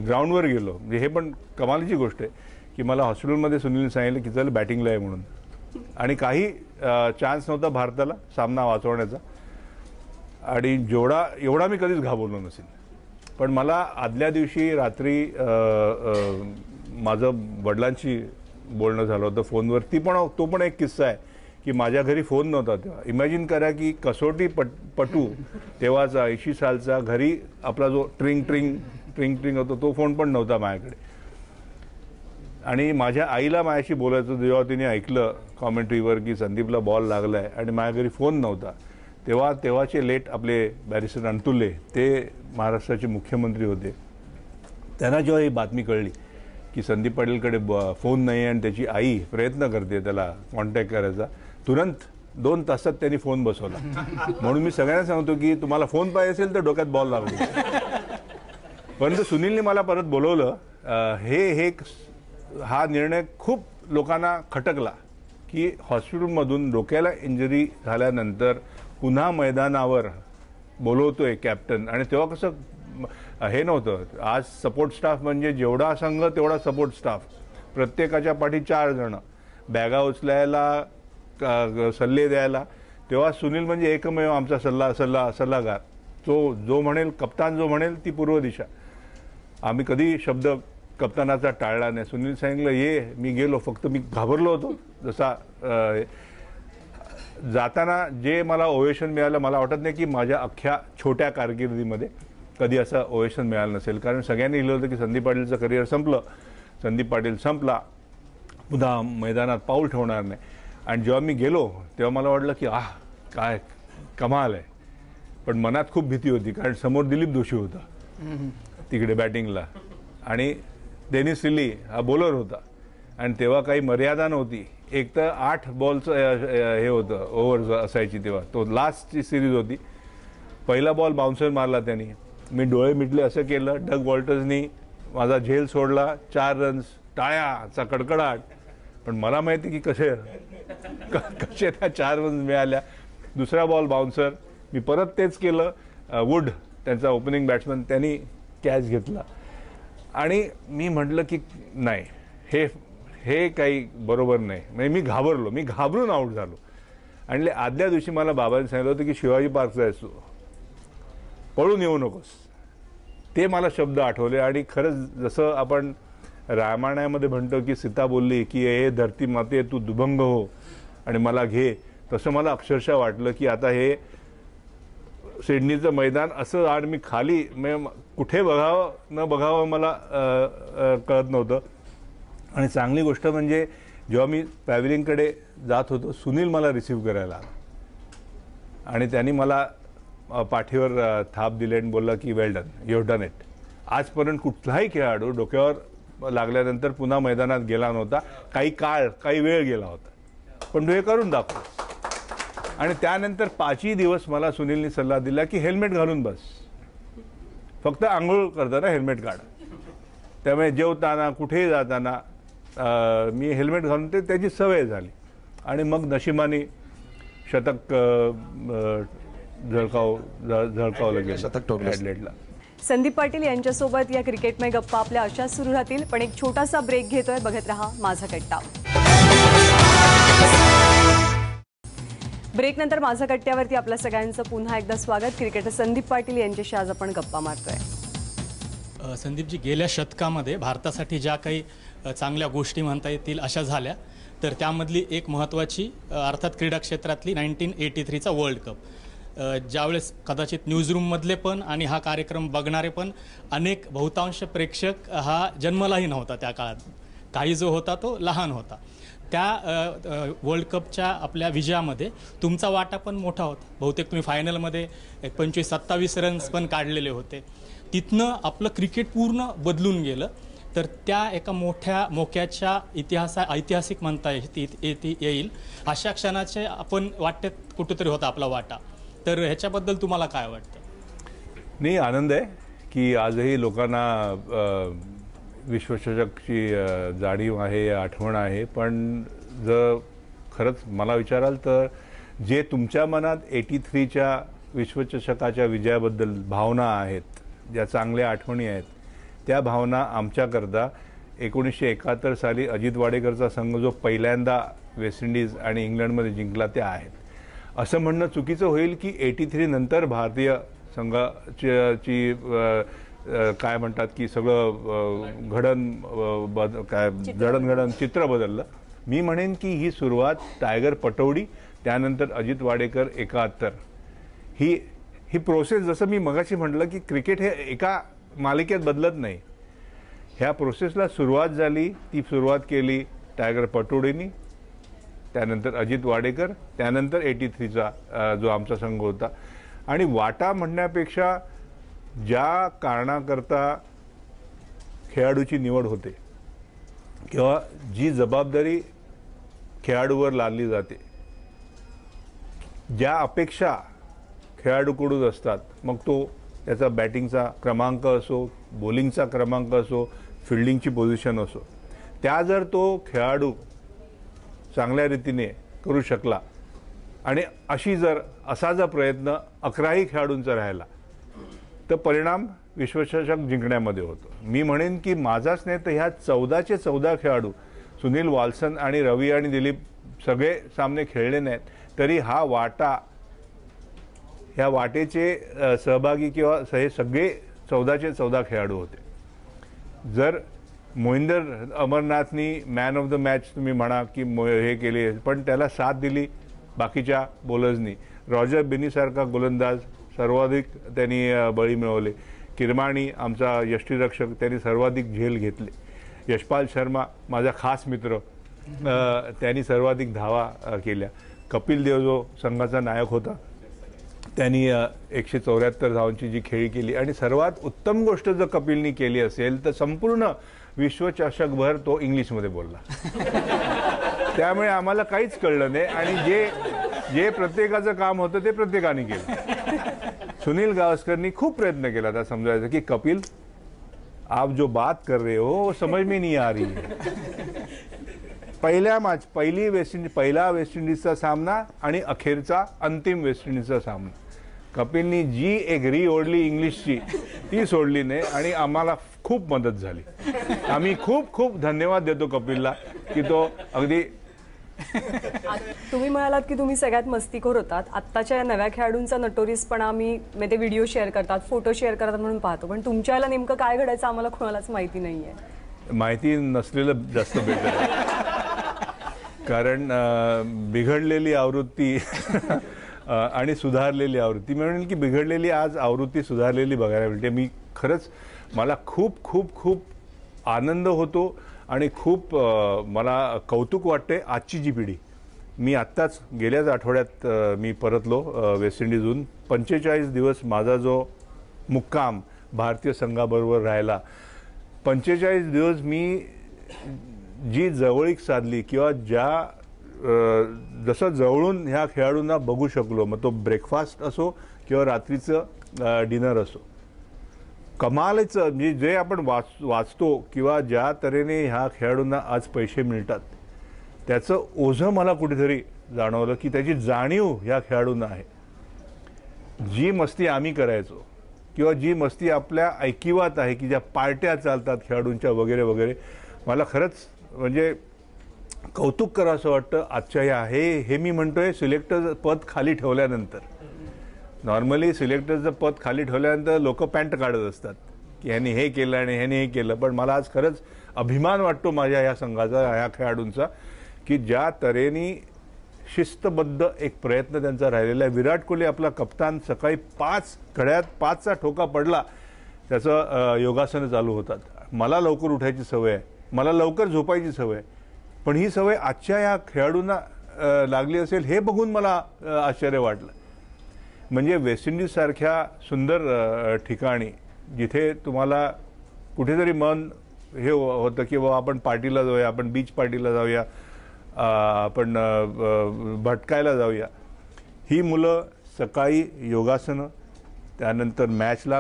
ग्राउंडवर गेलो, म्हणजे हे पण कमालीची गोष्ट आहे की मला हॉस्पिटलमध्ये सुनीलने सांगितलं की चल बॅटिंगला आहे म्हणून. आणि काही चान्स नव्हता भारताला सामना वाचवण्याचा. आणि एवढा मी कधीच घाबरलो नसेल. पण मला आदल्या दिवशी रात्री माझं वडिलांशी बोलणं झालं होतं फोनवर. तो पण एक किस्सा आहे की माझ्या घरी फोन नव्हता तेव्हा. इमॅजिन करा की कसोटी पटू तेव्हाचा 80 सालचा, घरी आपला जो ट्रिंग ट्रिंग होतो तो फोन पण नव्हता माझ्याकडे. आणि माझ्या आईला माझ्याशी बोलायचं जेव्हा तिने ऐकलं कॉमेंट्रीवर की संदीपला बॉल लागला आहे आणि माझ्या घरी फोन नव्हता, तेव्हाचे लेट आपले बॅरिस्टर रणतुले, ते महाराष्ट्राचे मुख्यमंत्री होते. त्यांना जेव्हा ही बातमी कळली की संदीप पाटीलकडे फोन नाही आणि त्याची आई प्रयत्न करते त्याला कॉन्टॅक्ट करायचा, तुरंत 2 तासात त्यांनी फोन बसवला. म्हणून मी सगळ्यांना सांगतो की तुम्हाला फोन पाहिजे असेल तर डोक्यात बॉल लागू. परंतु सुनीलने मला परत बोलवलं. हा निर्णय खूप लोकांना खटकला की हॉस्पिटलमधून डोक्याला इंजरी झाल्यानंतर पुन्हा मैदानावर बोलवतोय कॅप्टन. आणि तेव्हा कसं हे नव्हतं. आज सपोर्ट स्टाफ म्हणजे जेवढा संघ तेवढा सपोर्ट स्टाफ, प्रत्येकाच्या पाठी 4 जण, बॅगा उचलायला, सल्ले द्यायला. तेव्हा सुनील म्हणजे एकमेव आमचा सल्लागार. जो म्हणेल, कप्तान जो म्हणेल ती पूर्व दिशा. आम्ही कधी शब्द कप्तानाचा टाळला नाही. सुनील सांगितलं ये, मी गेलो. फक्त मी घाबरलो होतो. जसा जाताना जे मला ओवेशन मिळालं, मला वाटत नाही की माझ्या अख्ख्या छोट्या कारकिर्दीमध्ये कधी असं ओवेशन मिळालं नसेल. कारण सगळ्यांनी लिहिलं होतं की संदीप पाटीलचं करिअर संपलं, संदीप पाटील संपला, पुन्हा मैदानात पाऊल ठेवणार नाही. आणि जेव्हा मी गेलो तेव्हा मला वाटलं की काय कमाल आहे. पण मनात खूप भीती होती, कारण समोर दिलीप जोशी होता तिकडे बॅटिंगला आणि डेनिस लिली हा बॉलर होता. आणि तेव्हा काही मर्यादा नव्हती एक तर 8 बॉलचं हे होतं, ओव्हर असायची तेव्हा. तो लास्टची सिरीज होती. पहिला बॉल बाउन्सर मारला त्यांनी, मी डोळे मिटले असं केलं, डग वॉल्टर्सनी माझा झेल सोडला, 4 रन्स, टाळ्याचा कडकडाट. पण मला माहिती की कसे त्या 4 रन्स मिळाल्या. दुसरा बॉल बाउन्सर, मी परत तेच केलं. वुड त्यांचा ओपनिंग बॅट्समन, त्यांनी कॅच घेतला. आणि मी म्हटलं की नाही, हे काही बरोबर नाही. म्हणजे मी घाबरलो, मी घाबरून आऊट झालो. आणि आदल्या दिवशी मला बाबांनी सांगितलं होतं की शिवाजी पार्क जायचो, पळून येऊ नकोस. ते मला शब्द आठवले. आणि खरंच जसं आपण रामायणामध्ये म्हणतो की सीता बोलली की हे धरती माते तू दुभंग हो आणि मला घे, तसं मला अक्षरशः वाटलं की आता हे सिडनीचं मैदान असं. आणि मी खाली कुठे बघावं न बघावं मला कळत नव्हतं. आणि चांगली गोष्ट म्हणजे जेव्हा मी पॅव्हिलियनकडे जात होतो, सुनील मला रिसीव्ह करायला आला आणि त्यांनी मला पाठीवर थाप दिली आणि बोलला की well done, you have done it. आजपर्यंत कुठलाही खेळाडू डोक्यावर लागल्यानंतर पुन्हा मैदानात गेला नव्हता. काही वेळ गेला होता, पण तू हे करून दाखव. आणि त्यानंतर 5ही दिवस मला सुनीलनी सल्ला दिला की हेल्मेट घालून बस, फक्त आंघोळ करताना हेल्मेट काढ. त्यामुळे जेवताना कुठेही जाताना मी हेल्मेट घालून त्याची सवय झाली. आणि मग नशिबाने शतक झळकावलं गेलं, शतक ॲडलेडला. संदीप पाटील यांच्यासोबत या क्रिकेटमय गप्पा आपल्या अशाच सुरू राहतील. पण एक छोटासा ब्रेक घेतोय, बघत रहा माझा कट्टा. ब्रेकनंतर माझा कट्ट्यावरती आपल्या सगळ्यांचं पुन्हा एकदा स्वागत. क्रिकेटर संदीप पाटील यांच्याशी आज आपण गप्पा मारतोय. संदीपजी, गेल्या शतकामध्ये भारतासाठी ज्या काही चांगल्या गोष्टी म्हणता येतील अशा झाल्या, तर त्यामधली एक महत्त्वाची अर्थात क्रीडा क्षेत्रातली 1983चा वर्ल्ड कप. ज्यावेळेस कदाचित न्यूजरूममधले पण आणि हा कार्यक्रम बघणारे पण अनेक बहुतांश प्रेक्षक हा जन्मलाही नव्हता त्या काळात. काही जो होता तो लहान होता. त्या वर्ल्ड कपच्या आपल्या विजयामध्ये तुमचा वाटा पण मोठा होता. बहुतेक तुम्ही फायनलमध्ये 25-27 रन्स पण काढलेले होते. तिथनं आपलं क्रिकेट पूर्ण बदलून गेलं. तर त्या एका मोक्याच्या ऐतिहासिक म्हणता येईल अशा क्षणाचे आपण वाटेत कुठेतरी होता आपला वाटा. तर ह्याच्याबद्दल तुम्हाला काय वाटतं? नाही, आनंद आहे की आजही लोकांना विश्वचषकची जाणीव आहे, आठवण आहे. पण जर खरंच मला विचाराल तर जे तुमच्या मनात 83च्या विश्वचषकाच्या विजयाबद्दल भावना आहेत, ज्या चांगल्या आठवणी आहेत, त्या भावना आमच्याकरता 1971 साली अजित वाडेकरचा संघ जो पहिल्यांदा वेस्ट इंडिज आणि इंग्लंडमध्ये जिंकला त्या आहेत. असं म्हणणं चुकीचं होईल की 83 नंतर भारतीय संघाची काय म्हणतात की सगळं जडणघडण चित्र बदललं. मी म्हणेन की ही सुरुवात टायगर पटौडी, त्यानंतर अजित वाडेकर 71, ही प्रोसेस, जसं मी मगाशी म्हटलं की क्रिकेट हे एका मालिकेत बदलत नाही. ह्या प्रोसेसला सुरुवात झाली, ती सुरुवात केली टायगर पटौडीनी, त्यानंतर अजित वाडेकर, त्यानंतर 83चा जो आमचा संघ होता. आणि वाटा म्हणण्यापेक्षा ज्या कारणाकरता खेळाडूची निवड होते किंवा जी जबाबदारी खेळाडूवर लादली जाते, ज्या अपेक्षा खेळाडूकडून असतात, मग तो त्याचा बॅटिंगचा क्रमांक असो, बॉलिंगचा क्रमांक असो, फिल्डिंगची पोझिशन असो, त्या जर तो खेळाडू चांगल्या रीतीने करू शकला आणि असा जर प्रयत्न 11ही खेळाडूंचा राहिला तर परिणाम विश्वचषक जिंकण्यामध्ये होतो. मी म्हणेन की माझाच नाही तर ह्या 14चे 14 खेळाडू, सुनील वॉल्सन आणि रवी आणि दिलीप सगळे सामने खेळले नाहीत, तरी ह्या वाटेचे सहभागी किंवा हे सगळे 14चे 14 खेळाडू होते. जर मोहिंदर अमरनाथनी मॅन ऑफ द मॅच तुम्ही म्हणा की हे केले, पण त्याला साथ दिली बाकीच्या बॉलर्सनी. रॉजर बिनीसारखा गोलंदाज सर्वाधिक त्यांनी बळी मिळवले. किरमाणी आमचा यष्टीरक्षक, त्यांनी सर्वाधिक झेल घेतले. यशपाल शर्मा माझा खास मित्र, त्यांनी सर्वाधिक धावा केल्या. कपिल देव जो संघाचा नायक होता, त्यांनी 174 धावांची जी खेळी केली. आणि सर्वात उत्तम गोष्ट जर कपिलनी केली असेल तर संपूर्ण विश्वचषकभर तो इंग्लिशमध्ये बोलला. त्यामुळे आम्हाला काहीच कळलं नाही आणि जे प्रत्येकाचं काम होतं ते प्रत्येकाने केलं. सुनील गावस्करनी खूप प्रयत्न केला था समजायचं की कपिल आप जो बात कर रहे हो वो समझ में नहीं आ रही है. पहिला वेस्ट इंडिजचा सामना आणि अखेरचा अंतिम वेस्ट इंडिजचा सामना. कपिलनी जी एक री ओढली इंग्लिशची ती सोडली नाही आणि आम्हाला खूप मदत झाली. आम्ही खूप खूप धन्यवाद देतो कपिलला की तो अगदी. तुम्ही म्हणालात की तुम्ही सगळ्यात मस्तीखोर होतात. आत्ताच्या नव्या खेळाडूंचा नटोरीसपणा आम्ही ते व्हिडिओ शेअर करतात, फोटो शेअर करतात म्हणून पाहतो, पण तुमच्याला नेमकं काय घडायचं आम्हाला कोणालाच माहिती नाहीये. माहिती नसलेलं जास्त बेटर आहे. कारण बिघडलेली आवृत्ती आणि सुधारलेली आवृत्ती, मी म्हणेन की बिघडलेली आज आवृत्ती सुधारलेली बघायला मिळते. मी खरंच मला खूप खूप खूप आनंद होतो आणि खूप मला कौतुक वाटते आजची जी पिढी. मी आत्ताच गेल्याच आठवड्यात मी परतलो वेस्ट इंडिजहून. 45 दिवस माझा जो मुक्काम भारतीय संघाबरोबर राहिला, 45 दिवस मी जी जवळीक साधली किंवा जसं जवळून ह्या खेळाडूंना बघू शकलो, मग तो ब्रेकफास्ट असो किंवा रात्रीचं डिनर असो, कमालचं म्हणजे जे आपण वाचतो किंवा ज्या तऱ्हेने ह्या खेळाडूंना आज पैसे मिळतात त्याचं ओझं मला कुठेतरी जाणवलं की त्याची जाणीव ह्या खेळाडूंना आहे. जी मस्ती आम्ही करायचो किंवा जी मस्ती आपल्या ऐकिवात आहे की ज्या पार्ट्या चालतात खेळाडूंच्या वगैरे वगैरे, मला खरंच म्हणजे कौतुक करावं असं वाटतं आजच्या ह्या हे मी म्हणतोय सिलेक्टर पद खाली ठेवल्यानंतर. नॉर्मली सिलेक्टरचं पद खाली ठेवल्यानंतर लोक पॅन्ट काढत असतात की ह्याने हे केलं आणि ह्याने हे केलं, पण मला आज खरंच अभिमान वाटतो माझ्या ह्या संघाचा, ह्या खेळाडूंचा, की ज्या तऱ्हेने शिस्तबद्ध एक प्रयत्न त्यांचा राहिलेला आहे. विराट कोहली आपला कप्तान सकाळी 5:05चा ठोका पडला, त्याचं योगासनं चालू होतात. मला लवकर उठायची सवय आहे, मला लवकर झोपायची सवय आहे, पण ही सवय आजच्या या खेळाडूंना लागली असेल हे बघून मला आश्चर्य वाटलं. म्हणजे वेस्ट इंडिजसारख्या सुंदर ठिकाणी जिथे तुम्हाला कुठेतरी मन हे होतं की बाबा आपण पार्टीला जाऊया, आपण बीच पार्टीला जाऊया, आपण भटकायला जाऊया, ही मुलं सकाळी योगासनं, त्यानंतर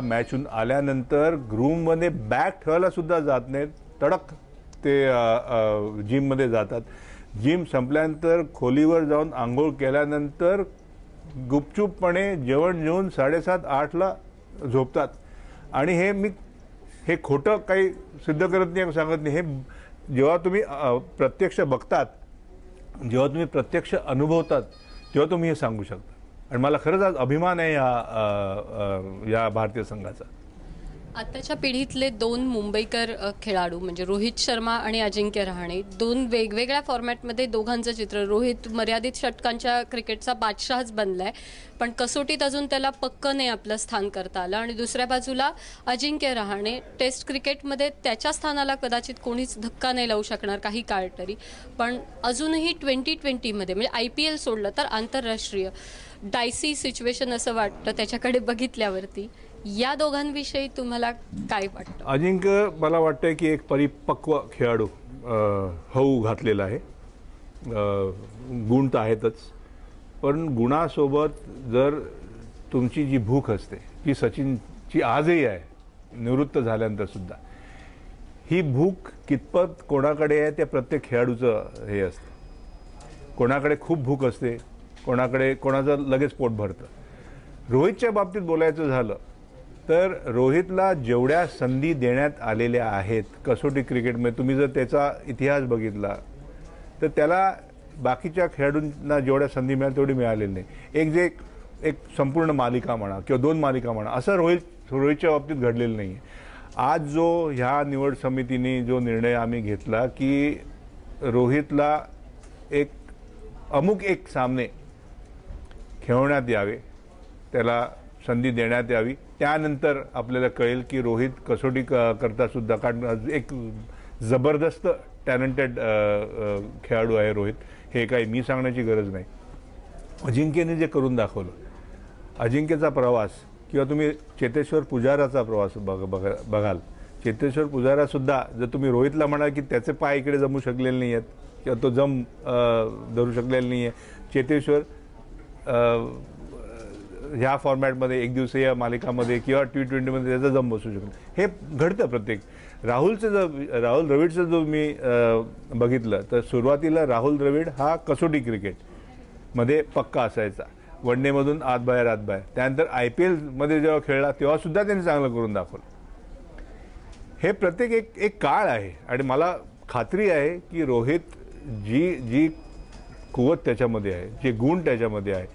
मॅचहून आल्यानंतर ग्रूममध्ये बॅग ठेवायला सुद्धा जात नाहीत, तडक ते जिममध्ये जातात. जिम संपल्यानंतर खोलीवर जाऊन आंघोळ केल्यानंतर गुपचूपपणे जेवण जेवून 7:30-8ला झोपतात. आणि हे खोटं काही सिद्ध करत नाही, सांगत नाही. हे जेव्हा तुम्ही प्रत्यक्ष बघतात, जेव्हा तुम्ही प्रत्यक्ष अनुभवतात, तेव्हा तुम्ही हे सांगू शकता. आणि मला खरंच आज अभिमान आहे या भारतीय संघाचा. आताच्या पिढीतले 2 मुंबईकर खेळाडू म्हणजे रोहित शर्मा आणि अजिंक्य रहाणे, 2 वेगवेगळ्या फॉर्मॅटमध्ये दोघांचं चित्र. रोहित मर्यादित षटकांच्या क्रिकेटचा बादशाहच बनलाय, पण कसोटीत अजून त्याला पक्क नाही आपलं स्थान करता आलं. आणि दुसऱ्या बाजूला अजिंक्य रहाणे टेस्ट क्रिकेटमध्ये त्याच्या स्थानाला कदाचित कोणीच धक्का नाही लावू शकणार काही काळ तरी, पण अजूनही 2020मध्ये म्हणजे IPL सोडलं तर आंतरराष्ट्रीय डायसी सिच्युएशन असं वाटतं त्याच्याकडे बघितल्यावरती. या दोघांविषयी तुम्हाला काय वाटतं? अजिंक्य मला वाटतं की एक परिपक्व खेळाडू होऊ घातलेला आहे. गुण तर आहेतच, पण गुणासोबत जर तुमची जी भूक असते, जी सचिनची आजही आहे निवृत्त झाल्यानंतर सुद्धा, ही भूक कितपत कोणाकडे आहे त्या प्रत्येक खेळाडूचं हे असतं. कोणाकडे खूप भूक असते, कोणाचं लगेच पोट भरतं. रोहितच्या बाबतीत बोलायचं झालं तर रोहितला जेवढ्या संधी देण्यात आलेल्या आहेत कसोटी क्रिकेटमध्ये, तुम्ही जर त्याचा इतिहास बघितला तर त्याला बाकीच्या खेळाडूंना जेवढ्या संधी मिळाल्या तेवढी मिळालेली नाही. एक संपूर्ण मालिका म्हणा किंवा 2 मालिका म्हणा, असं रोहितच्या बाबतीत घडलेलं नाही आहे. आज जो ह्या निवड समितीने जो निर्णय आम्ही घेतला की रोहितला एक सामने खेळवण्यात यावे, त्याला संधी देण्यात यावी, त्यानंतर आपल्याला कळेल की रोहित कसोटी करता सुद्धा, कारण एक जबरदस्त टॅलेंटेड खेळाडू आहे रोहित, हे काही मी सांगण्याची गरज नाही. अजिंक्यने जे करून दाखवलं, अजिंक्यचा प्रवास किंवा तुम्ही चेतेश्वर पुजाराचा प्रवास बघाल चेतेश्वर पुजारासुद्धा जर तुम्ही रोहितला म्हणाल की त्याचे पाय इकडे जमू शकलेले नाही आहेत किंवा तो जम धरू शकलेला नाही आहे, चेतेश्वर ह्या फॉर्मॅटमध्ये एक दिवसीय मालिकामध्ये किंवा T20मध्ये त्याचा जम बसू शकतो. हे घडतं प्रत्येक. राहुल द्रविडचं जो मी बघितलं तर सुरुवातीला राहुल द्रविड हा कसोटी क्रिकेटमध्ये पक्का असायचा, वन डेमधून आत बाहेर. त्यानंतर IPLमध्ये जेव्हा खेळला तेव्हा सुद्धा त्यांनी चांगलं करून दाखवलं. हे प्रत्येक एक काळ आहे आणि मला खात्री आहे की रोहित जी कुवत त्याच्यामध्ये आहे, जे गुण त्याच्यामध्ये आहे,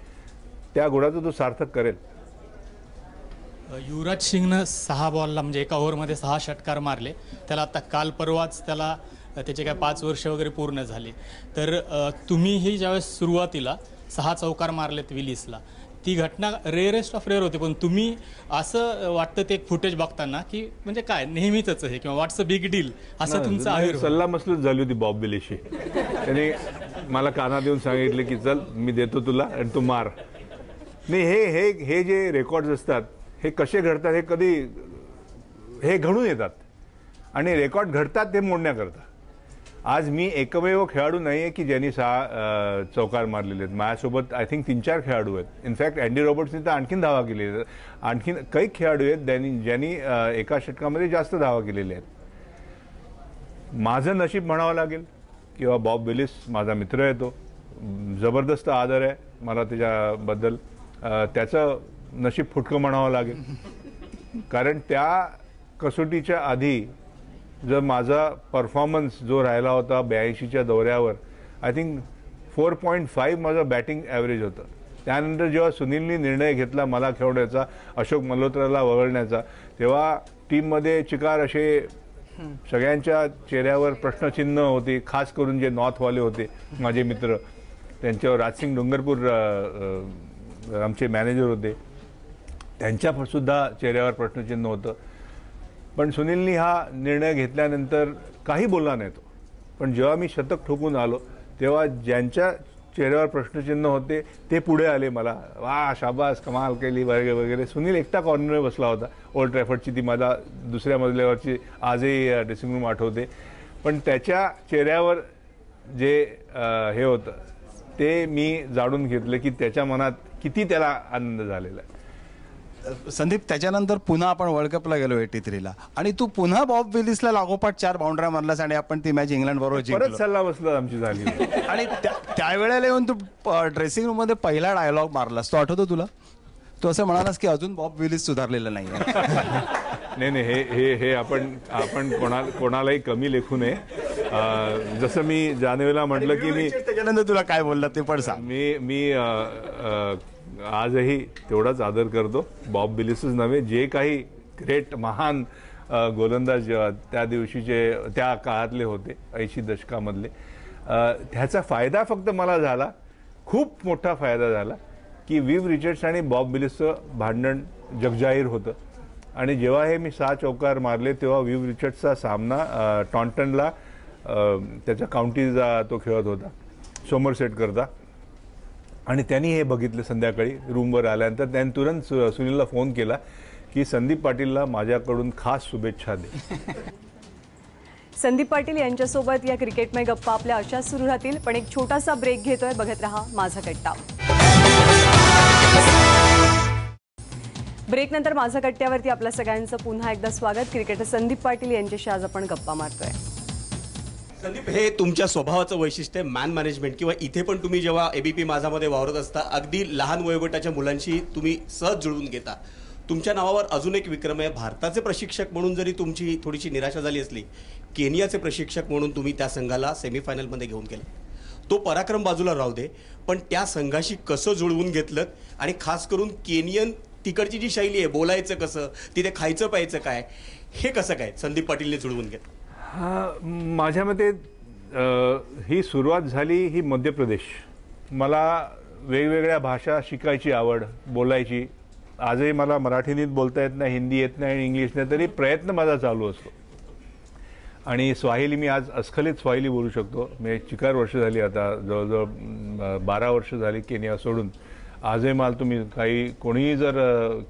त्या गुणाचं तो सार्थक करेल. युवराज सिंगनं 6 बॉलला म्हणजे एका ओव्हरमध्ये 6 षटकार मारले. त्याला आता काल परवाच त्याला त्याचे काय 5 वर्ष वगैरे पूर्ण झाली. तर तुम्हीही ज्यावेळेस सुरुवातीला 6 चौकार मारलेत विलिसला, ती घटना रेअरेस्ट ऑफ रेअर होती, पण तुम्ही असं वाटतं ते फुटेज बघताना की म्हणजे काय नेहमीच आहे किंवा व्हॉट्स अ बिग डील असं तुमचं आहे. सल्ला मसलत झाली होती बॉब विलिसशी. त्याने मला कानात येऊन सांगितलं की चल मी देतो तुला आणि तू मार. नाही, हे जे रेकॉर्ड्स असतात हे कसे घडतात, हे कधी हे घडून येतात आणि रेकॉर्ड घडतात ते मोडण्याकरता. आज मी एकमेव खेळाडू नाही आहे की ज्यांनी 6 चौकार मारलेले आहेत. माझ्यासोबत आय थिंक 3-4 खेळाडू आहेत. इनफॅक्ट अँडी रॉबर्ट्सनी तर आणखीन धावा केलेल्या आहेत. आणखीन काही खेळाडू आहेत ज्यांनी एका षटकामध्ये जास्त धावा केलेल्या आहेत. माझं नशीब म्हणावं लागेल किंवा बॉब विलिस माझा मित्र आहे, तो जबरदस्त आदर आहे मला त्याच्याबद्दल. त्याचं नशीब फुटकं म्हणावं लागेल, कारण त्या कसोटीच्या आधी जर माझा परफॉर्मन्स जो राहिला होता 82च्या दौऱ्यावर, आय थिंक 4.5 माझं बॅटिंग ॲव्हरेज होतं. त्यानंतर जेव्हा सुनीलनी निर्णय घेतला मला खेळवण्याचा, अशोक मल्होत्राला वगळण्याचा, तेव्हा टीममध्ये चिकार असे सगळ्यांच्या चेहऱ्यावर प्रश्नचिन्ह होते. खास करून जे नॉर्थवाले होते माझे मित्र, त्यांच्यावर राजसिंग डोंगरपूर आमचे मॅनेजर होते, त्यांच्यासुद्धा चेहऱ्यावर प्रश्नचिन्ह होतं. पण सुनीलनी हा निर्णय घेतल्यानंतर काही बोलला नाही तो. पण जेव्हा मी शतक ठोकून आलो तेव्हा ज्यांच्या चेहऱ्यावर प्रश्नचिन्ह होते ते पुढे आले. मला वा शाबास, कमाल केली वगैरे वगैरे. सुनील एकटा कॉर्नरवर बसला होता. ओल्ड ट्रॅफर्डची ती मला दुसऱ्या मजल्यावरची आजही ड्रेसिंग रूम आठवते. पण त्याच्या चेहऱ्यावर जे हे होतं ते मी जाणून घेतलं की त्याच्या मनात किती त्याला आनंद झालेला आहे. संदीप, त्याच्यानंतर पुन्हा आपण वर्ल्ड कपला गेलो 83ला आणि तू पुन्हा बॉब विलिसला लागोपाठ 4 बाउंड्र्या मारलास आणि आपण ती मॅच इंग्लंड बरोबर जिंकलो. परत सल्ला मसलत आमची झाली. आणि त्यावेळेला येऊन तू ड्रेसिंग रूम मध्ये पहिला डायलॉग मारलास, तो आठवतो तुला? तू असं म्हणालास की अजून बॉब विलिस सुधारलेलं नाही. नाही, हे आपण कोणालाही कमी लेखू नये. जसं मी जानेवारीला म्हटलं की मी त्याच्यानंतर तुला काय बोलला ते पण सांग. मी आजही तेवढाच आदर करतो. बॉब विलिसच नव्हे, जे काही ग्रेट महान गोलंदाज त्या दिवशीचे त्या काळातले होते 80 दशकामधले, ह्याचा फायदा फक्त मला झाला, खूप मोठा फायदा झाला की विव रिचर्ड्स आणि बॉब विलिसचं भांडण जगजाहीर होतं. आणि जेव्हा हे मी 6 चौकार मारले तेव्हा विव रिचर्ड्सचा सामना टॉन्टनला त्याच्या काउंटीचा तो खेळत होता सोमरसेट करता. आणि त्यांनी हे बघितलं संध्याकाळी रूमवर आल्यानंतर. त्यांनी तुरंत सुनीलला फोन केला की संदीप पाटीलला माझ्याकडून खास शुभेच्छा दे. संदीप पाटील यांच्यासोबत या क्रिकेटमय गप्पा आपल्या अशाच सुरू राहतील. पण एक छोटासा ब्रेक घेतोय. बघत रहा माझा कट्टा. ब्रेकनंतर माझा कट्ट्यावरती आपल्या सगळ्यांचं पुन्हा एकदा स्वागत. क्रिकेटर संदीप पाटील यांच्याशी आज आपण गप्पा मारतोय. संदीप, हे तुमच्या स्वभावाचं वैशिष्ट्य आहे, मॅन मॅनेजमेंट. किंवा इथे पण तुम्ही जेव्हा ABP माझामध्ये वावरत असता अगदी लहान वयोगटाच्या मुलांशी तुम्ही सहज जुळवून घेता. तुमच्या नावावर अजून एक विक्रम आहे. भारताचे प्रशिक्षक म्हणून जरी तुमची थोडीशी निराशा झाली असली, केनियाचे प्रशिक्षक म्हणून तुम्ही त्या संघाला सेमीफायनलमध्ये घेऊन गेले. तो पराक्रम बाजूला राहू दे, पण त्या संघाशी कसं जुळवून घेतलं आणि खास करून केनियन तिकडची जी शैली आहे, बोलायचं कसं, तिथे खायचं प्यायचं काय, हे कसं काय संदीप पाटीलने जुळवून घेतलं? माझ्या मते ही सुरुवात झाली ही मध्य प्रदेश. मला वेगवेगळ्या भाषा शिकायची आवड, बोलायची. आजही मला मराठी नीट बोलता येत नाही, हिंदी येत नाही आणि इंग्लिश नाही, तरी प्रयत्न माझा चालू असतो. आणि स्वाहिली मी आज अस्खलित स्वाहिली बोलू शकतो. मी चिकार वर्ष झाली, आता जवळजवळ 12 वर्ष झाली केनिया सोडून. आजही मला तुम्ही कोणीही जर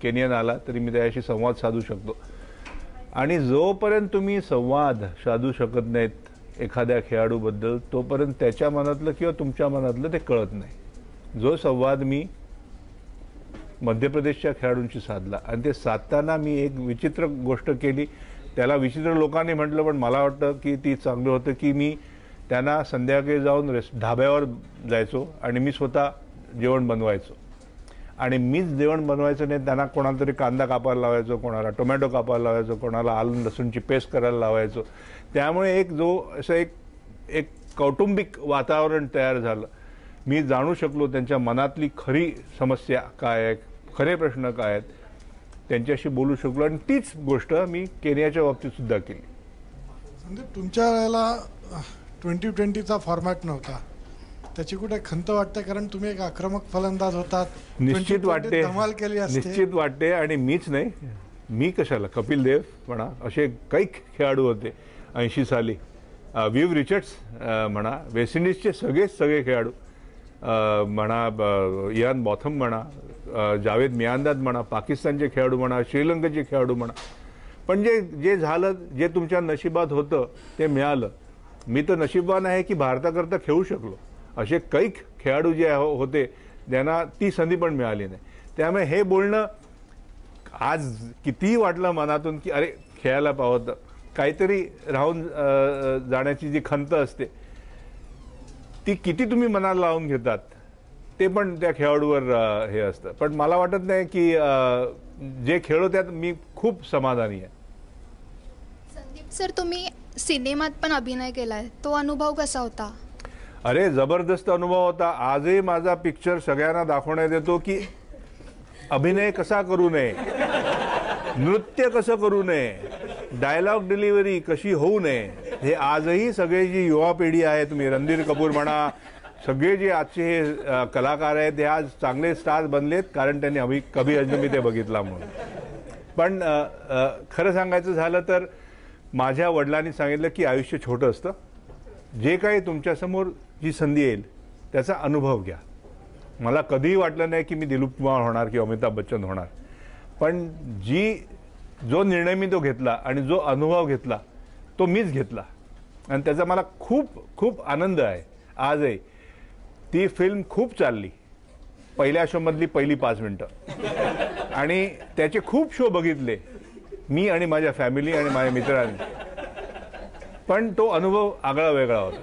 केनियन आला तरी मी त्याच्याशी संवाद साधू शकतो. आणि जोपर्यंत तुम्ही संवाद साधू शकत नाहीत एखाद्या खेळाडूबद्दल तोपर्यंत त्याच्या मनातलं किंवा तुमच्या मनातलं ते कळत नाही. जो संवाद मी मध्य प्रदेशच्या खेळाडूंशी साधला आणि ते साधताना मी एक विचित्र गोष्ट केली. त्याला विचित्र लोकांनी म्हटलं, पण मला वाटतं की ती चांगलं होतं की मी त्यांना संध्याकाळी जाऊन ढाब्यावर जायचो आणि मी स्वतः जेवण बनवायचो. आणि मीच जेवण बनवायचं नाही, त्यांना कोणाला तरी कांदा कापायला लावायचो, कोणाला टोमॅटो कापायला लावायचो, कोणाला आलं लसूणची पेस्ट करायला लावायचो. त्यामुळे एक जो असं एक कौटुंबिक वातावरण तयार झालं. मी जाणू शकलो त्यांच्या मनातली खरी समस्या काय आहे, खरे प्रश्न काय आहेत, त्यांच्याशी बोलू शकलो. आणि तीच गोष्ट मी केनियाच्या बाबतीत सुद्धा केली. संदीप, तुमच्या वेळेला 2020चा फॉर्मॅट नव्हता, त्याची कुठे खंत वाटते? कारण तुम्ही एक आक्रमक फलंदाज होतात. निश्चित वाटते, धमाल केली असते. निश्चित वाटते. आणि मीच नाही, मी कशाला, कपिल देव म्हणा, असे काही खेळाडू होते 80 साली. विव रिचर्ड्स म्हणा, वेस्ट इंडिजचे सगळे खेळाडू म्हणा, इयान बॉथम म्हणा, जावेद मियांदाद म्हणा, पाकिस्तानचे खेळाडू म्हणा, श्रीलंकेचे खेळाडू म्हणा. पण जे झालं, जे तुमच्या नशिबात होतं ते मिळालं. मी तर नशीबवान आहे की भारताकरता खेळू शकलो. असे काही खेळाडू जे होते त्यांना ती संधी पण मिळाली नाही. त्यामुळे हे बोलणं आज कितीही वाटलं मनातून की अरे खेळायला पावतं, काहीतरी राहून जाण्याची जी खंत असते ती किती तुम्ही मनाला लावून घेतात ते पण त्या खेळाडूवर हे असतं. पण मला वाटत नाही की जे खेळलो त्यात मी खूप समाधानी आहे. संदीप सर, तुम्ही सिनेमात पण अभिनय केलाय, तो अनुभव कसा होता? अरे जबरदस्त अनुभव होता. आजही माझा पिक्चर सगळ्यांना दाखवण्यात येतो की अभिनय कसा करू नये, नृत्य कसं करू नये, डायलॉग डिलिव्हरी कशी होऊ नये. हे आजही सगळे जी युवा पिढी आहे, तुम्ही रणधीर कपूर म्हणा, सगळे जे आजचे हे कलाकार आहेत ते आज चांगले स्टार बनलेत कारण त्यांनी कभी अजनबी ते बघितला म्हणून. पण खरं सांगायचं झालं तर माझ्या वडिलांनी सांगितलं की आयुष्य छोटं असतं, जे काही तुमच्यासमोर जी संधी येईल त्याचा अनुभव घ्या. मला कधीही वाटलं नाही की मी दिलीप कुमार होणार किंवा अमिताभ बच्चन होणार. पण जो निर्णय मी तो घेतला आणि जो अनुभव घेतला तो मीच घेतला आणि त्याचा मला खूप खूप आनंद आहे. आजही ती फिल्म खूप चालली, पहिल्या शोमधली पहिली 5 मिनिटं, आणि त्याचे खूप शो बघितले मी आणि माझ्या फॅमिली आणि माझ्या मित्रांनी. पण तो अनुभव आगळा वेगळा होता.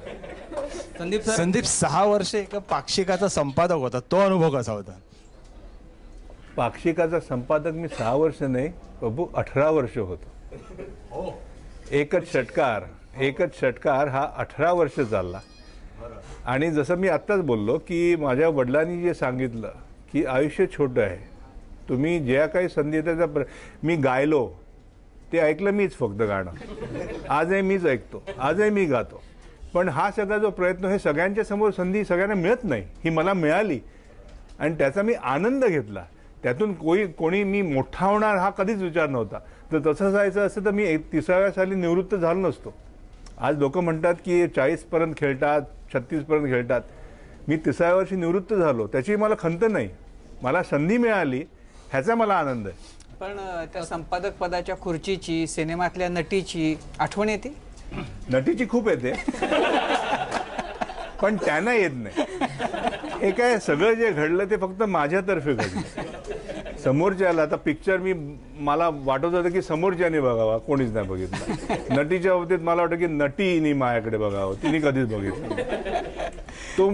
संदीप 6 वर्ष एका पाक्षिकाचा संपादक होता, तो अनुभव कसा होता? पाक्षिकाचा संपादक मी 6 वर्ष नाही बाबू, 18 वर्ष होतो. एकच षटकार हा 18 वर्ष चालला. आणि जसं मी आत्ताच बोललो की माझ्या वडिलांनी जे सांगितलं की आयुष्य छोटं आहे, तुम्ही ज्या काही संधी येतात. मी गायलो ते ऐकलं मीच फक्त गाणं, आजही मीच ऐकतो, आजही मी गातो. पण हा सगळा जो प्रयत्न, हे सगळ्यांच्या समोर संधी सगळ्यांना मिळत नाही, ही मला मिळाली आणि त्याचा मी आनंद घेतला. त्यातून कोणी मी मोठा होणार हा कधीच विचार नव्हता. तर तसं जायचं असतं तर मी 30व्या साली निवृत्त झालो नसतो. आज लोक म्हणतात की 40पर्यंत खेळतात, 36पर्यंत खेळतात. मी 30व्या वर्षी निवृत्त झालो, त्याची मला खंत नाही. मला संधी मिळाली ह्याचा मला आनंद आहे. पण त्या संपादक पदाच्या खुर्चीची, सिनेमातल्या नटीची आठवण येते? नटीची खूप येते पण त्यांना येत नाही. हे काय, सगळं जे घडलं ते फक्त माझ्यातर्फे घडलं. समोरच्याला आता पिक्चर मला वाटत होतं की समोरच्याने बघावा, कोणीच नाही बघितलं. नटीच्या बाबतीत मला वाटतं की नटीनी माझ्याकडे बघावं, तिने कधीच बघितलं.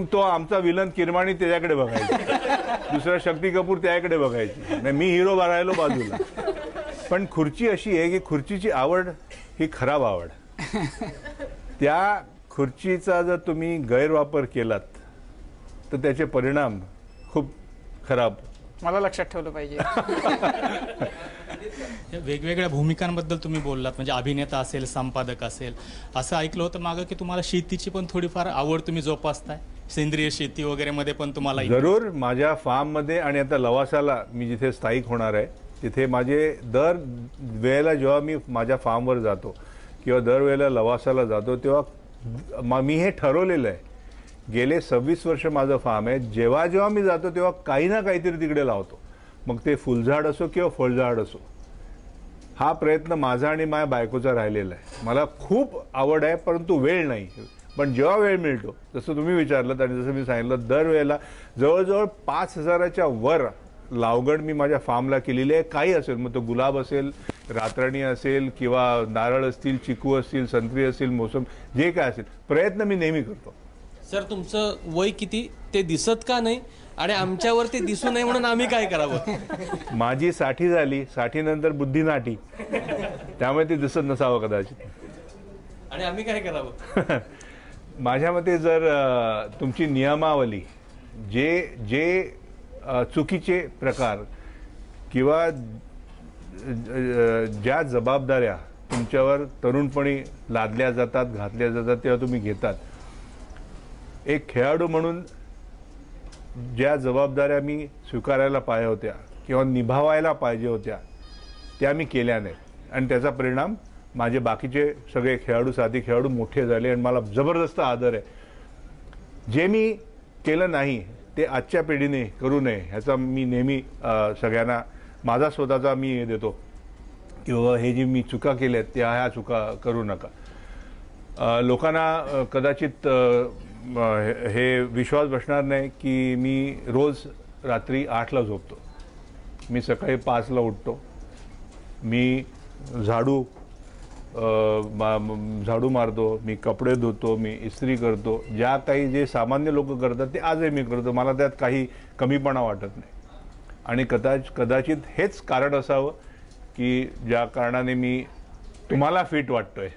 तो आमचा विलन किरमाणी त्याच्याकडे बघायची, दुसरा शक्ती कपूर त्याच्याकडे बघायची, नाही मी हिरो राहिलो बाजूला. पण खुर्ची अशी आहे की खुर्चीची आवड ही खराब आवड. त्या खुर्चीचा जर तुम्ही गैरवापर केलात तर त्याचे परिणाम खूप खराब. मला लक्षात ठेवलं पाहिजे. वेगवेगळ्या भूमिकांबद्दल तुम्ही बोललात, म्हणजे अभिनेता असेल, संपादक असेल. असं ऐकलं होतं मागं की तुम्हाला शेतीची पण थोडीफार आवड तुम्ही जोपासताय, सेंद्रिय शेती वगैरे मध्ये पण तुम्हाला? जरूर. माझ्या फार्ममध्ये आणि आता लवासाला मी जिथे स्थायिक होणार आहे तिथे माझे दर वेळेला जेव्हा मी माझ्या फार्मवर जातो किंवा दरवेळेला लवासाला जातो तेव्हा मी हे ठरवलेलं आहे. गेले 26 वर्ष माझं फार्म आहे. जेव्हा जेव्हा मी जातो तेव्हा काही ना काहीतरी तिकडे लावतो, मग ते फुलझाड असो किंवा फळझाड असो. हा प्रयत्न माझा आणि माझ्या बायकोचा राहिलेला आहे. मला खूप आवड आहे, परंतु वेळ नाही. पण जेव्हा वेळ मिळतो, जसं तुम्ही विचारलं आणि जसं मी सांगितलं, दरवेळेला जवळजवळ 5,000च्या वर लावगड मी माझ्या फार्मला केलेली आहे. काही असेल, मग तो गुलाब असेल, रातराणी असेल, किंवा नारळ असतील, चिकू असतील, संत्री असतील, मोसम, जे काय असेल, प्रयत्न मी नेहमी करतो. सर, तुमचं वय किती ते दिसत का नाही आणि आमच्यावर ते दिसू नये म्हणून आम्ही काय करावं? माझी 60 झाली, 60 नंतर बुद्धी नाटी, त्यामुळे ते दिसत नसावं कदाचित. आणि आम्ही काय करावं? माझ्या मते जर तुमची नियमावली जे चुकीचे प्रकार किंवा ज्या जबाबदाऱ्या तुमच्यावर तरुणपणी लादल्या जातात, घातल्या जातात, तेव्हा तुम्ही घेतात. एक खेळाडू म्हणून ज्या जबाबदाऱ्या मी स्वीकारायला पाहिजे होत्या किंवा निभावायला पाहिजे होत्या, त्या मी केल्या नाहीत. आणि त्याचा परिणाम माझे बाकीचे सगळे खेळाडू, साथी खेळाडू मोठे झाले आणि मला जबरदस्त आदर आहे. जे मी केलं नाही ते आजच्या पिढीने करू नये ह्याचा मी नेहमी सगळ्यांना माझा स्वतःचा मी हे देतो की बाबा हे जे मी चुका केल्या आहेत त्या ह्या चुका करू नका. लोकांना कदाचित हे विश्वास बसणार नाही की मी रोज रात्री 8ला झोपतो, मी सकाळी 5ला उठतो, मी झाडू मारतो, मी कपडे धुतो, मी इस्त्री करतो. ज्या काही जे सामान्य लोक करतात ते आजही मी करतो. मला त्यात काही कमीपणा वाटत नाही. आणि कदाचित हेच कारण असावं की ज्या कारणाने मी तुम्हाला फिट वाटतोय.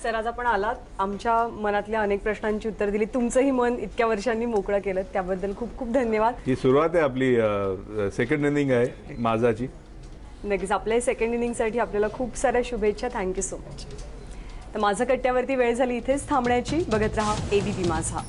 सर, आज आपण आलात, आमच्या मनातल्या अनेक प्रश्नांची उत्तर दिली, तुमचंही मन इतक्या वर्षांनी मोकळं केलं, त्याबद्दल खूप खूप धन्यवाद. ही सुरुवात आहे आपली, सेकंड इनिंग आहे माझाची. नक्कीच आपल्या सेकंड इनिंगसाठी आपल्याला खूप साऱ्या शुभेच्छा. Thank you so much. तर माझा कट्ट्यावरती वेळ झाली इथेच थांबण्याची. बघत रहा ABP माझा.